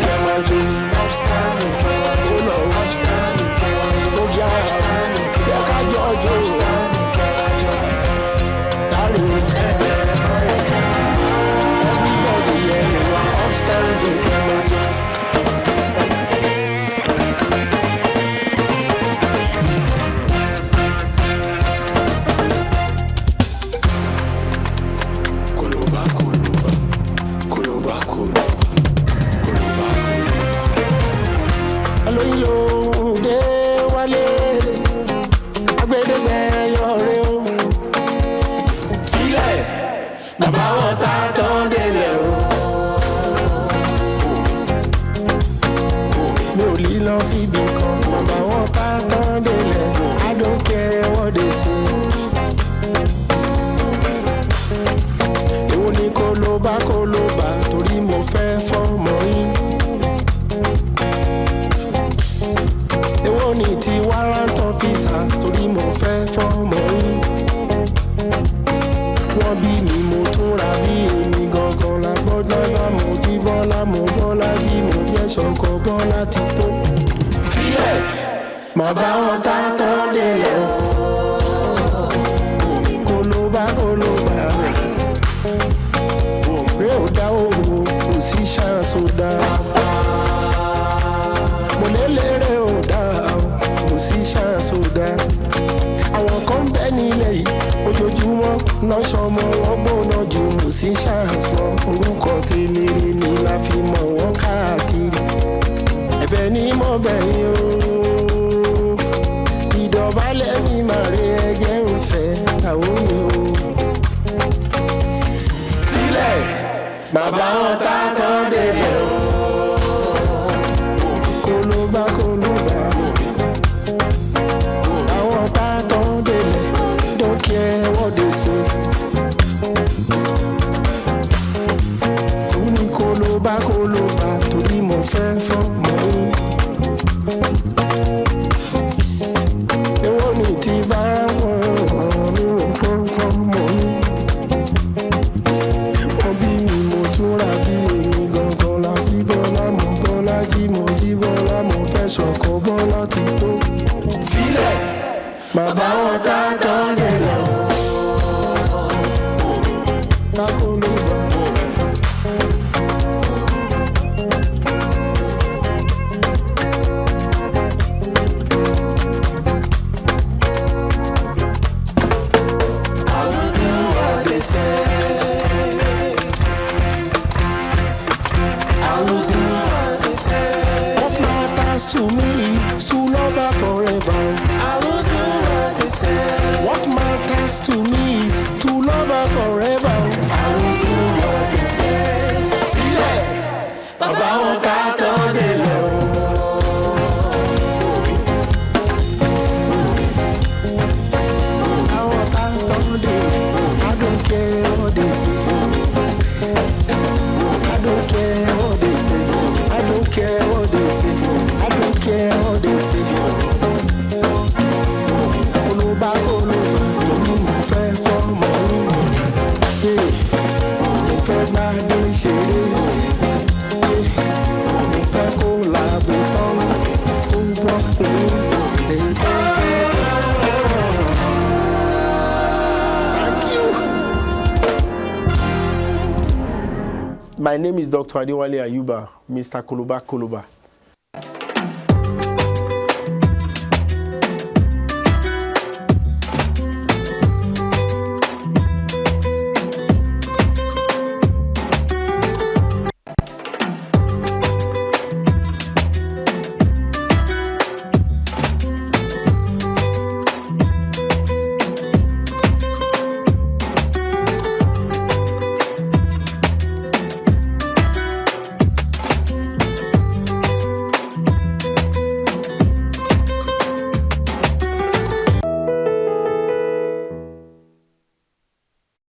Outstanding. Oh no, outstanding. Oh yeah, everybody, anyone outstanding. I don't care what they say. Èwo ni kólóbá torí mo fẹ́ fọ́mọ yín. Èwo ni ti warrant officer torí mo fẹ́ fọ́mọ yín. Wọ́n bí mi mo tún ra bí èmi gangan la gbọ́dọ̀ bá mo jí bọ́lá mo bọ́lá jí mo fi ẹ̀ṣọ́ kọ bọ́lá ti tó. Fílẹ̀ má bá wọn tá tán délẹ̀ o. Kólóbá rẹ̀ ò dá owó kò sí ṣáàṣì ò dá. Mo lélẹ́rẹ̀ ò dá kò sí ṣáàṣì ò dá. Àwọn kan bẹ́ nílẹ̀ yìí ojoojúmọ́ náà ṣọmọ wọn gbóná ju kò sí ṣáàṣì fún orúkọ télére ni la fi mọ̀ wọ́n káàkiri. Ẹ̀bẹ̀ ni mo bẹ̀ yín o. Ìdọ̀bálẹ̀ mi máa rí ẹ̀jẹ̀ ń fẹ́ àwọn mi o. Fílẹ̀ bàbá wọn tá tán délẹ̀ o. Kólóbá àwọn tá tán délẹ̀ don't care what they say. Òun ni kólóbá torí mo fẹ́ fọ́mọ yín. Èwo ni ti bára wọn ní fọ́mọ yín. Wọ́n bí mi mo tún ra bí èmi gangan la jí bọ́lá mo bọ́lá jí bọ́lá mo fẹ́ ṣọ̀kọ bọ́lá ti tó. Fílẹ̀ bàbá wọn tá tán délẹ̀ o. To me, to love her forever. I will do what they say. What matters to me is to love her forever. I will do what they say. Fílẹ̀ bàbá wọn tá tán délẹ̀ o. Àwọn tá tán délẹ̀. I don't care what they say. I don't care what they say. I don't care what they say. I don't care what they say. Kólóbá torí mo fẹ́ fọ́mọ yín. Mo fẹ́ gbádé ṣeré. Mo fẹ́ kó làbò tán. Ó gbọ́ èkó. Thank you. My name is Dr. Adewale Ayuba, Mr. Kólóbá.